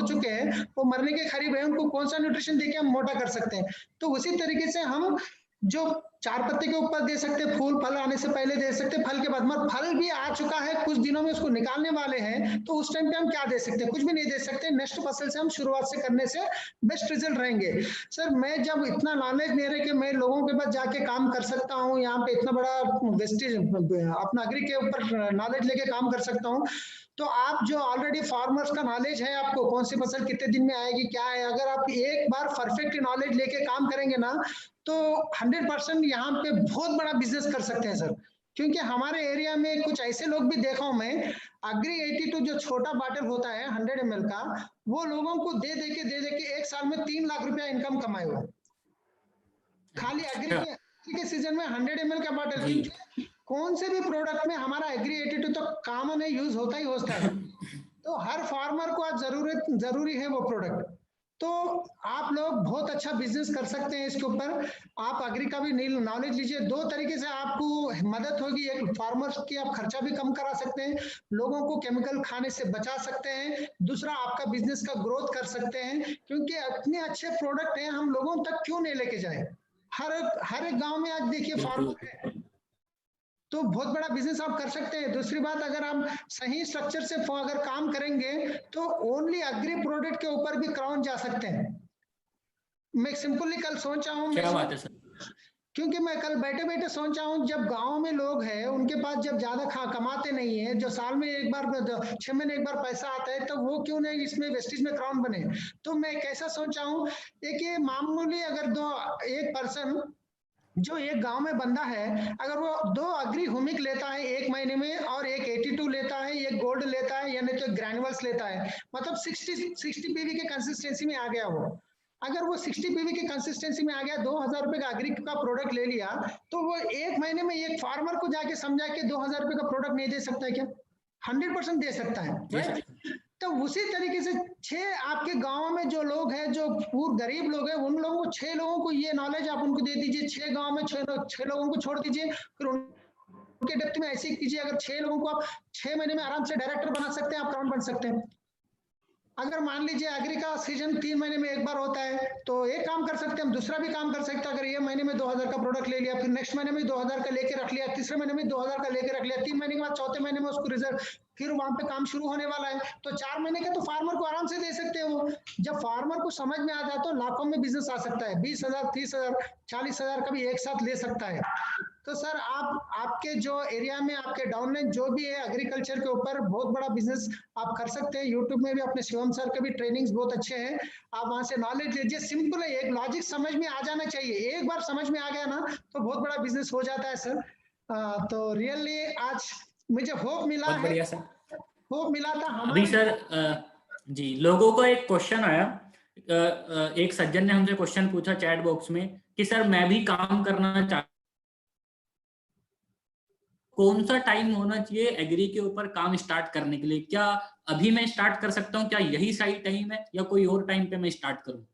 चुके हैं, वो मरने के करीब है, उनको कौन सा न्यूट्रिशन देके हम मोटा कर सकते हैं। तो उसी तरीके से हम जो 4 पत्ते के ऊपर दे सकते, फूल फल आने से पहले दे सकते, फल के बाद, मगर फल भी आ चुका है, कुछ दिनों में उसको निकालने वाले हैं, तो उस टाइम पे हम क्या दे सकते हैं, कुछ भी नहीं दे सकते। नेक्स्ट फसल से हम शुरुआत से करने से बेस्ट रिजल्ट रहेंगे। सर मैं जब इतना नॉलेज नहीं रहे कि मैं लोगों के पास जाके काम कर सकता हूँ, यहाँ पे इतना बड़ा वेस्टेज अपना एग्री के ऊपर नॉलेज लेके काम कर सकता हूँ, तो आप जो ऑलरेडी फार्मर्स का नॉलेज है, आपको कौन सी फसल कितने दिन में आएगी क्या है, अगर आप एक बार परफेक्ट नॉलेज लेके काम करेंगे ना, तो 100% यहाँ पे बहुत बड़ा बिजनेस कर सकते हैं सर। क्योंकि हमारे एरिया में कुछ ऐसे लोग भी देखा हूं मैं, अग्री 82 जो छोटा बॉटल होता है 100 ml का, वो लोगों को दे दे के 1 साल में 3 लाख रुपया इनकम कमाए हुआ, खाली एग्री के सीजन में 100 ml का बॉटल। क्योंकि कौन से भी प्रोडक्ट में हमारा एग्री 82 तो कॉमन है, यूज होता ही होता है, तो हर फार्मर को आज जरूरी है वो प्रोडक्ट। तो आप लोग बहुत अच्छा बिजनेस कर सकते हैं इसके ऊपर। आप एग्री का भी नॉलेज लीजिए, 2 तरीके से आपको मदद होगी, एक फार्मर्स की आप खर्चा भी कम करा सकते हैं, लोगों को केमिकल खाने से बचा सकते हैं, दूसरा आपका बिजनेस का ग्रोथ कर सकते हैं। क्योंकि इतने अच्छे प्रोडक्ट हैं, हम लोगों तक क्यों नहीं लेके जाए। हर एक गांव में आज देखिए फार्मर है, तो बहुत बड़ा बिजनेस आप कर सकते हैं। दूसरी बात, अगर आप सही स्ट्रक्चर से अगर काम करेंगे तो ओनली एग्री प्रोडक्ट के ऊपर भी क्राउन जा सकते हैं। मैं सिंपली कल सोचा हूँ, क्या बात है सर, क्योंकि मैं कल बैठे बैठे सोचा हूँ, जब गांव में लोग हैं उनके पास जब ज्यादा कमाते नहीं है, जो साल में एक बार 6 महीने एक बार पैसा आता है, तो वो क्यों नहीं इसमें वेस्टेज में क्राउन बने। तो मैं कैसा सोचा हूँ, एक ये मामूली अगर एक पर्सन जो एक गांव में बंदा है, अगर वो 2 अग्री हुमिक लेता है 1 महीने में, और एक 82 लेता है, एक गोल्ड लेता है, यानी तो ग्रैनुअल्स लेता है, मतलब 60 पीवी के कंसिस्टेंसी में आ गया वो। अगर वो 60 पीवी के कंसिस्टेंसी में आ गया, 2000 रुपए का एग्री का प्रोडक्ट ले लिया, तो वो 1 महीने में एक फार्मर को जाके समझा के 2000 रुपए का प्रोडक्ट नहीं दे सकता है क्या? 100% दे सकता है, राइट। तो उसी तरीके से 6 आपके गांव में जो लोग हैं, जो पूरे गरीब लोग हैं, उन लोगों को 6 लोगों को ये नॉलेज आप उनको दे दीजिए, 6 गांव में 6 लोगों को छोड़ दीजिए, फिर उनके डेप्थ में ऐसे कीजिए, अगर 6 लोगों को आप 6 महीने में आराम से डायरेक्टर बना सकते हैं, आप क्राउन बन सकते हैं। अगर मान लीजिए एग्री का सीजन 3 महीने में एक बार होता है, तो एक काम कर सकते हैं हम, दूसरा भी काम कर सकते हैं। अगर ये महीने में 2000 का प्रोडक्ट ले लिया, फिर नेक्स्ट महीने में 2000 का लेके रख लिया, तीसरे महीने में 2000 का लेके रख लिया, 3 महीने के बाद चौथे महीने में उसको रिजल्ट, फिर वहां पे काम शुरू होने वाला है, तो 4 महीने का तो फार्मर को आराम से दे सकते हैं वो। जब फार्मर को समझ में आ जाए तो लाखों में बिजनेस आ सकता है, 20,000, 30,000, 40,000 का भी एक साथ ले सकता है। तो सर आपके जो एरिया में आपके डाउनलाइन जो भी है एग्रीकल्चर के ऊपर, बहुत बड़ा बिजनेस आप कर सकते हैं। यूट्यूब में भी अपने शिवम सर के भी ट्रेनिंग्स बहुत अच्छे हैं, आप वहां से नॉलेज लीजिए। सिंपल है, एक लॉजिक समझ में आ जाना चाहिए, एक बार समझ में आ गया ना तो बहुत बड़ा बिजनेस हो जाता है सर। तो रियली आज मुझे होप मिला बहुत है, बढ़िया सर। होप मिला था अभी हमारे सर जी, लोगों को एक क्वेश्चन आया, एक सज्जन ने हमसे क्वेश्चन पूछा चैट बॉक्स में कि सर मैं भी काम करना चाहता, कौन सा टाइम होना चाहिए एग्री के ऊपर काम स्टार्ट करने के लिए? क्या अभी मैं स्टार्ट कर सकता हूँ, क्या यही सही टाइम है, या कोई और टाइम पे मैं स्टार्ट करूँ?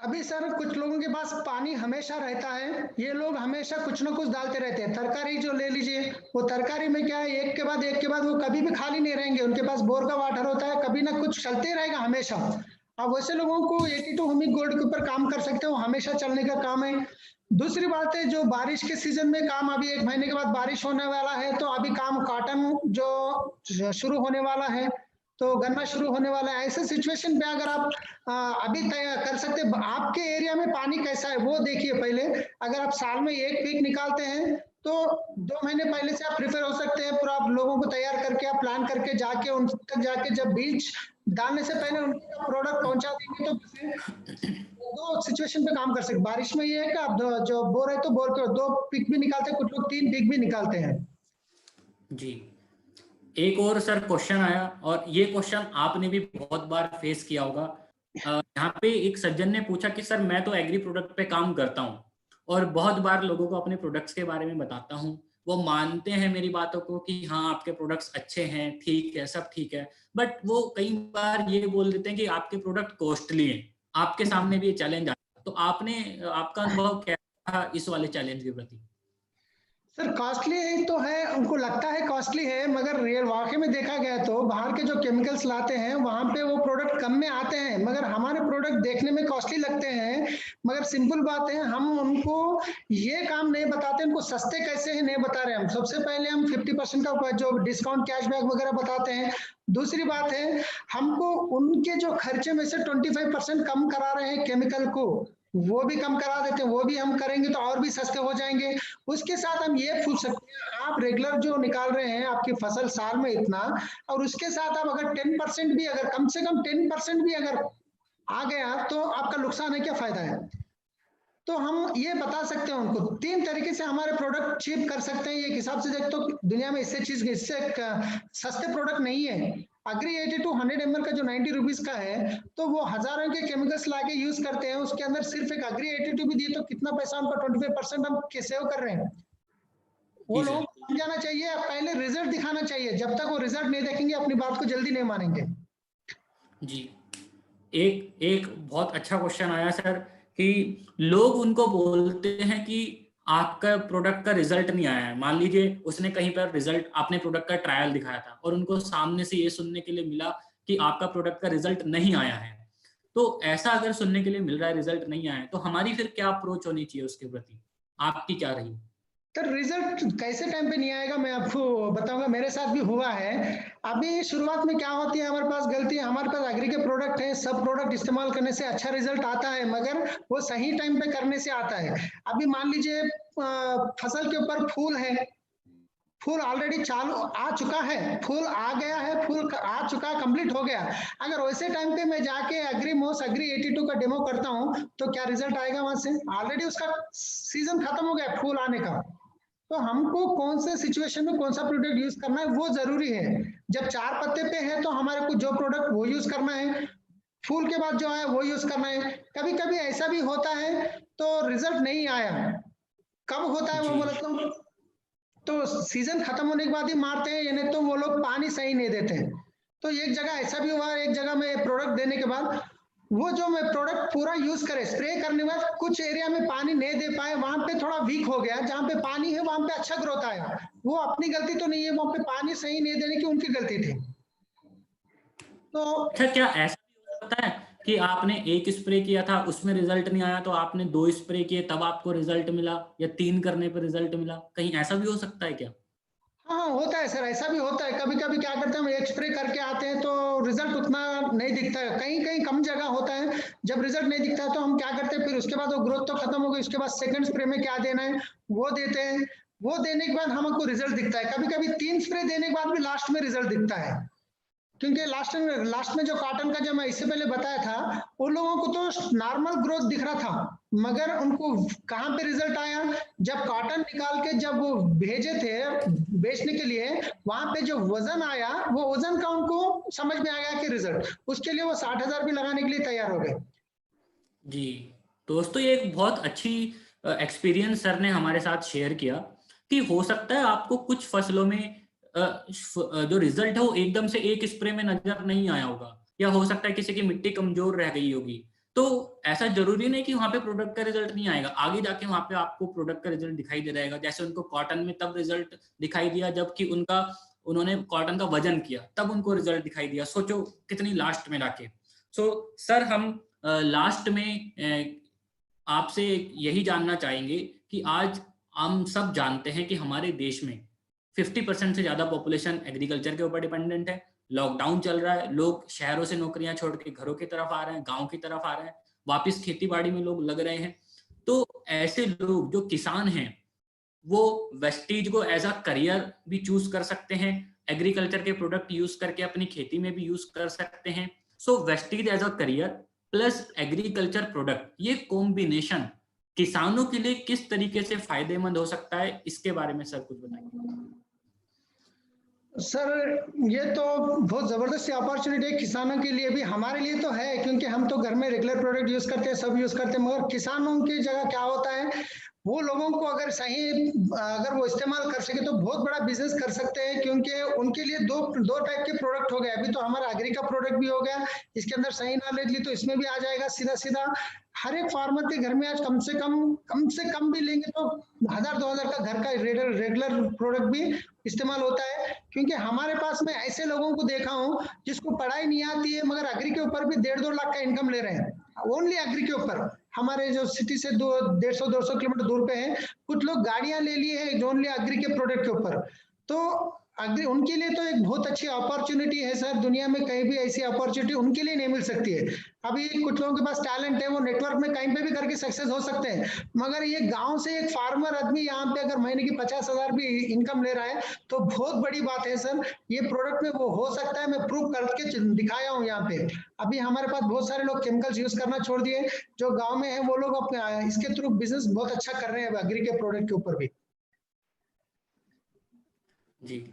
अभी सर कुछ लोगों के पास पानी हमेशा रहता है, ये लोग हमेशा कुछ ना कुछ डालते रहते हैं। तरकारी जो ले लीजिए, वो तरकारी में क्या है, एक के बाद वो कभी भी खाली नहीं रहेंगे, उनके पास बोर का वाटर होता है, कभी ना कुछ चलते रहेगा हमेशा। अब वैसे लोगों को 82 हुमिक गोल्ड के ऊपर काम कर सकते हो, हमेशा चलने का काम है। दूसरी बात है, जो बारिश के सीजन में काम, अभी 1 महीने के बाद बारिश होने वाला है, तो अभी काम कॉटन जो शुरू होने वाला है, तो गन्ना शुरू होने वाला है। ऐसे सिचुएशन पे अगर आप अभी तैयार कर सकते हैं, आपके एरिया में पानी कैसा है वो देखिए पहले। अगर आप साल में 1 पीक निकालते हैं तो 2 महीने पहले से आप प्रिपेयर हो सकते हैं, पूरा आप लोगों को तैयार करके आप प्लान करके जाके उन तक जाके जब बीज डालने से पहले उनका प्रोडक्ट पहुंचा देंगे तो दो सिचुएशन पे काम कर सकते। बारिश में ये है कि आप जो बोर है तो बोर के 2 पिक भी निकालते हैं, कुछ लोग 3 पिक भी निकालते हैं। जी, एक और सर क्वेश्चन आया, और ये क्वेश्चन आपने भी बहुत बार फेस किया होगा। यहाँ पे एक सज्जन ने पूछा कि सर मैं तो एग्री प्रोडक्ट पे काम करता हूँ और बहुत बार लोगों को अपने प्रोडक्ट्स के बारे में बताता हूँ, वो मानते हैं मेरी बातों को कि हाँ आपके प्रोडक्ट्स अच्छे हैं, ठीक है, सब ठीक है, बट वो कई बार ये बोल देते हैं कि आपके प्रोडक्ट कॉस्टली हैं। आपके सामने भी ये चैलेंज आया, तो आपका अनुभव क्या था इस वाले चैलेंज के प्रति? सर कॉस्टली है तो है, उनको लगता है कॉस्टली है, मगर रियल वाकई में देखा गया तो बाहर के जो केमिकल्स लाते हैं वहां पे वो प्रोडक्ट कम में आते हैं, मगर हमारे प्रोडक्ट देखने में कॉस्टली लगते हैं। मगर सिंपल बात है, हम उनको ये काम नहीं बताते, उनको सस्ते कैसे हैं नहीं बता रहे। हम सबसे पहले हम 50% का जो डिस्काउंट कैशबैक वगैरह बताते हैं। दूसरी बात है, हमको उनके जो खर्चे में से 25% कम करा रहे हैं केमिकल को, वो भी कम करा देते हैं, वो भी हम करेंगे तो और भी सस्ते हो जाएंगे। उसके साथ हम ये पूछ सकते हैं, आप रेगुलर जो निकाल रहे हैं आपकी फसल साल में इतना, और उसके साथ आप अगर 10% भी, अगर कम से कम 10% भी अगर आ गया तो आपका नुकसान है, क्या फायदा है? तो हम ये बता सकते हैं उनको। 3 तरीके से हमारे प्रोडक्ट चीप कर सकते हैं। एक हिसाब से देख तो दुनिया में इससे सस्ते प्रोडक्ट नहीं है। अग्री 82 100 ml का जो 90 रुपीज का है, तो वो हजारों के केमिकल्स लाके यूज करते हैं, उसके अंदर सिर्फ एक अग्री 82 भी दिए तो कितना पैसा उनका 25% हम सेव कर रहे हैं। वो लोगों को समझाना चाहिए, पहले रिजल्ट दिखाना चाहिए। जब तक वो रिजल्ट नहीं देखेंगे अपनी बात को जल्दी नहीं मानेंगे। जी, एक बहुत अच्छा क्वेश्चन आया सर कि लोग उनको बोलते हैं कि आपका प्रोडक्ट का रिजल्ट नहीं आया है। मान लीजिए उसने कहीं पर रिजल्ट, आपने प्रोडक्ट का ट्रायल दिखाया था और उनको सामने से ये सुनने के लिए मिला कि आपका प्रोडक्ट का रिजल्ट नहीं आया है। तो ऐसा अगर सुनने के लिए मिल रहा है रिजल्ट नहीं आया है, तो हमारी फिर क्या अप्रोच होनी चाहिए उसके प्रति? आपकी क्या रही? तो रिजल्ट कैसे टाइम पे नहीं आएगा मैं आपको बताऊंगा, मेरे साथ भी हुआ है। अभी शुरुआत में क्या होती है, हमारे पास गलती है, हमारे पास एग्री के प्रोडक्ट है, सब प्रोडक्ट इस्तेमाल करने से अच्छा रिजल्ट आता है, मगर वो सही टाइम पे करने से आता है। अभी मान लीजिए फसल के ऊपर फूल है, फूल ऑलरेडी चालू आ चुका है, फूल आ गया है, फूल आ चुका है, कंप्लीट हो गया। अगर वैसे टाइम पे मैं जाके अग्री 82 का डेमो करता हूँ तो क्या रिजल्ट आएगा? वहां से ऑलरेडी उसका सीजन खत्म हो गया फूल आने का। तो हमको कौन से सिचुएशन में कौन सा प्रोडक्ट यूज करना है वो जरूरी है। जब 4 पत्ते पे है तो हमारे को जो प्रोडक्ट वो यूज करना है, फूल के बाद जो है वो यूज करना है। कभी कभी ऐसा भी होता है तो रिजल्ट नहीं आया, कब होता है वो मतलब तो सीजन खत्म होने के बाद ही मारते हैं, यानी तो वो लोग पानी सही नहीं देते हैं। तो एक जगह ऐसा भी हुआ, एक जगह में प्रोडक्ट देने के बाद वो जो मैं प्रोडक्ट पूरा यूज करे, स्प्रे करने के बाद कुछ एरिया में पानी नहीं दे पाए, वहां पे थोड़ा वीक हो गया। जहां पे पानी है वहां पे अच्छा ग्रोथ आया। वो अपनी गलती तो नहीं है, वहां पे पानी सही नहीं देने की उनकी गलती थी। तो अच्छा, क्या ऐसा भी हो सकता है कि आपने एक स्प्रे किया था उसमें रिजल्ट नहीं आया तो आपने 2 स्प्रे किए तब आपको रिजल्ट मिला, या 3 करने पर रिजल्ट मिला? कहीं ऐसा भी हो सकता है क्या? हाँ होता है सर, ऐसा भी होता है। कभी कभी क्या करते हैं, हम एक स्प्रे करके आते हैं तो रिजल्ट उतना नहीं दिखता है, कहीं कहीं कम जगह होता है। जब रिजल्ट नहीं दिखता है तो हम क्या करते हैं, फिर उसके बाद वो ग्रोथ तो खत्म हो गई, उसके बाद सेकंड स्प्रे में क्या देना है वो देते हैं। वो देने के बाद हमको रिजल्ट दिखता है। कभी कभी 3 स्प्रे देने के बाद भी लास्ट में रिजल्ट दिखता है, क्योंकि लास्ट में जो कॉटन का जो मैं इससे पहले बताया था, उन लोगों को तो नॉर्मल ग्रोथ दिख रहा था, मगर उनको कहाँ पे रिजल्ट आया, जब कॉटन निकाल के जब वो भेजे थे बेचने के लिए, वहां पे जो वजन आया वो वजन का उनको समझ में आ गया कि रिजल्ट, उसके लिए वो 60,000 भी लगाने के लिए तैयार हो गए। जी दोस्तों, ये एक बहुत अच्छी एक्सपीरियंस सर ने हमारे साथ शेयर किया कि हो सकता है आपको कुछ फसलों में जो रिजल्ट है वो एकदम से एक स्प्रे में नजर नहीं आया होगा, या हो सकता है किसी की मिट्टी कमजोर रह गई होगी। तो ऐसा जरूरी नहीं कि वहां पे प्रोडक्ट का रिजल्ट नहीं आएगा, आगे जाके वहां पे आपको प्रोडक्ट का रिजल्ट दिखाई दे रहेगा। जैसे उनको कॉटन में तब रिजल्ट दिखाई दिया जबकि उन्होंने कॉटन का वजन किया, तब उनको रिजल्ट दिखाई दिया। सोचो कितनी लास्ट में लाके। सर हम लास्ट में आपसे यही जानना चाहेंगे कि आज हम सब जानते हैं कि हमारे देश में 50% से ज्यादा पॉपुलेशन एग्रीकल्चर के ऊपर डिपेंडेंट है। लॉकडाउन चल रहा है, लोग शहरों से नौकरियां छोड़ के घरों की तरफ आ रहे हैं, गांव की तरफ आ रहे हैं, वापस खेती बाड़ी में लोग लग रहे हैं। तो ऐसे लोग जो किसान हैं वो वेस्टीज को एज अ करियर भी चूज कर सकते हैं, एग्रीकल्चर के प्रोडक्ट यूज करके अपनी खेती में भी यूज कर सकते हैं। सो वेस्टीज as a carrier plus agriculture product, ये कॉम्बिनेशन किसानों के लिए किस तरीके से फायदेमंद हो सकता है, इसके बारे में सर कुछ बताइए। सर ये तो बहुत जबरदस्त अपॉर्चुनिटी है किसानों के लिए भी, हमारे लिए तो है क्योंकि हम तो घर में रेगुलर प्रोडक्ट यूज करते हैं, सब यूज करते हैं, मगर किसानों की जगह क्या होता है, वो लोगों को अगर सही अगर वो इस्तेमाल कर सके तो बहुत बड़ा बिजनेस कर सकते हैं, क्योंकि उनके लिए दो टाइप के प्रोडक्ट हो गए। अभी तो हमारा एग्री का प्रोडक्ट भी हो गया, इसके अंदर सही नॉलेज ली तो इसमें भी आ जाएगा सीधा सीधा। हर एक फार्मर के घर में आज कम से कम भी लेंगे तो 1000-2000 का घर का रेगुलर प्रोडक्ट भी इस्तेमाल होता है, क्योंकि हमारे पास में ऐसे लोगों को देखा हूँ जिसको पढ़ाई नहीं आती है मगर एग्री के ऊपर भी 1.5-2 लाख का इनकम ले रहे हैं, ओनली एग्री के ऊपर। हमारे जो सिटी से 150-200 किलोमीटर दूर पे है, कुछ लोग गाड़ियां ले लिए हैं जो ओनली एग्री के प्रोडक्ट के ऊपर। तो एग्री उनके लिए तो एक बहुत अच्छी अपॉर्चुनिटी है सर, दुनिया में कहीं भी ऐसी अपॉर्चुनिटी उनके लिए नहीं मिल सकती है। अभी कुछ लोगों के पास टैलेंट है, वो नेटवर्क में कहीं पे भी करके सक्सेस हो सकते हैं, मगर ये गांव से एक फार्मर आदमी यहाँ पे अगर महीने की 50,000 भी इनकम ले रहा है तो बहुत बड़ी बात है सर। ये प्रोडक्ट में वो हो सकता है, मैं प्रूव करके दिखाया हूँ यहाँ पे। अभी हमारे पास बहुत सारे लोग केमिकल्स यूज करना छोड़ दिए, जो गाँव में है वो लोग इसके थ्रू बिजनेस बहुत अच्छा कर रहे हैं एग्री के प्रोडक्ट के ऊपर भी। जी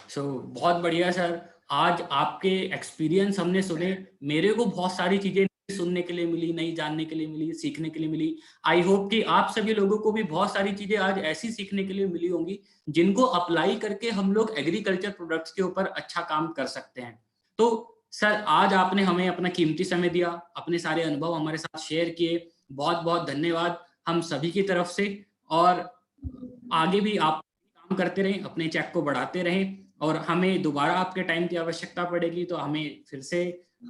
सो बहुत बढ़िया सर, आज आपके एक्सपीरियंस हमने सुने, मेरे को बहुत सारी चीजें सुनने के लिए मिली, नई जानने के लिए मिली, सीखने के लिए मिली। आई होप कि आप सभी लोगों को भी बहुत सारी चीजें आज ऐसी सीखने के लिए मिली होंगी जिनको अप्लाई करके हम लोग एग्रीकल्चर प्रोडक्ट्स के ऊपर अच्छा काम कर सकते हैं। तो सर आज आपने हमें अपना कीमती समय दिया, अपने सारे अनुभव हमारे साथ शेयर किए, बहुत बहुत धन्यवाद हम सभी की तरफ से। और आगे भी आप काम करते रहें, अपने चेक को बढ़ाते रहें, और हमें दोबारा आपके टाइम की आवश्यकता पड़ेगी तो हमें फिर से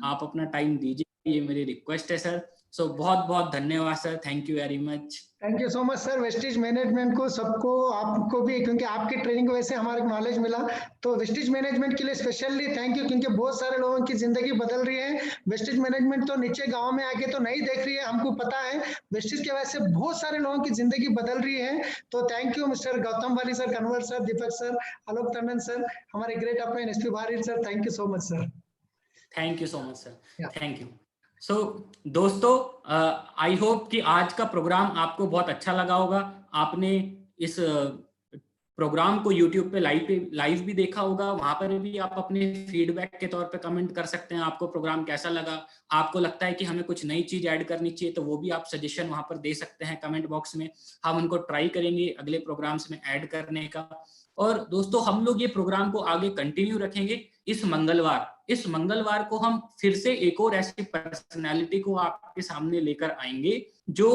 आप अपना टाइम दीजिए, ये मेरी रिक्वेस्ट है सर। सो बहुत बहुत धन्यवाद sir, thank you very much. Thank you so much sir, wastage management को सबको, आपको भी, क्योंकि आपकी ट्रेनिंग की वजह से हमारे नॉलेज मिला, तो वेस्टेज मैनेजमेंट के लिए स्पेशली थैंक यू, क्योंकि बहुत सारे लोगों की जिंदगी बदल रही है। वेस्टेज मैनेजमेंट तो नीचे गांव में आके तो नहीं देख रही है, हमको पता है, वेस्टेज की वजह से बहुत सारे लोगों की जिंदगी बदल रही है। तो थैंक यू मिस्टर गौतम वाली sir, Kanwar sir, Deepak sir, Alok Tandon sir, हमारे ग्रेट अपने एसपी भारी sir, thank you so much sir. Thank you so much sir, thank you. So दोस्तों, आई होप कि आज का प्रोग्राम आपको बहुत अच्छा लगा होगा। आपने इस प्रोग्राम को यूट्यूब पे लाइव भी देखा होगा, वहां पर भी आप अपने फीडबैक के तौर पे कमेंट कर सकते हैं, आपको प्रोग्राम कैसा लगा, आपको लगता है कि हमें कुछ नई चीज ऐड करनी चाहिए तो वो भी आप सजेशन वहां पर दे सकते हैं कमेंट बॉक्स में। हम उनको ट्राई करेंगे अगले प्रोग्राम्स में ऐड करने का। और दोस्तों हम लोग ये प्रोग्राम को आगे कंटिन्यू रखेंगे। इस मंगलवार को हम फिर से एक और ऐसी पर्सनालिटी को आपके सामने लेकर आएंगे जो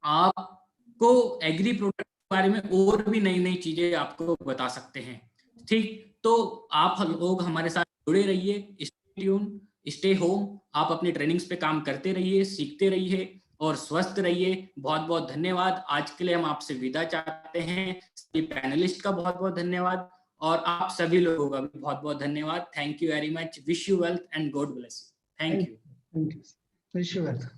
आपको एग्री प्रोडक्ट के बारे में और भी नई नई चीजें आपको बता सकते हैं। ठीक, तो आप लोग हमारे साथ जुड़े रहिए, स्टे ट्यून, स्टे होम, आप अपनी ट्रेनिंग्स पे काम करते रहिए, सीखते रहिए और स्वस्थ रहिए। बहुत बहुत धन्यवाद। आज के लिए हम आपसे विदा चाहते हैं। सभी पैनलिस्ट का बहुत बहुत धन्यवाद और आप सभी लोगों का भी बहुत बहुत धन्यवाद। Thank you very much. Wish you wealth and God bless you. Thank you. Wish you wealth.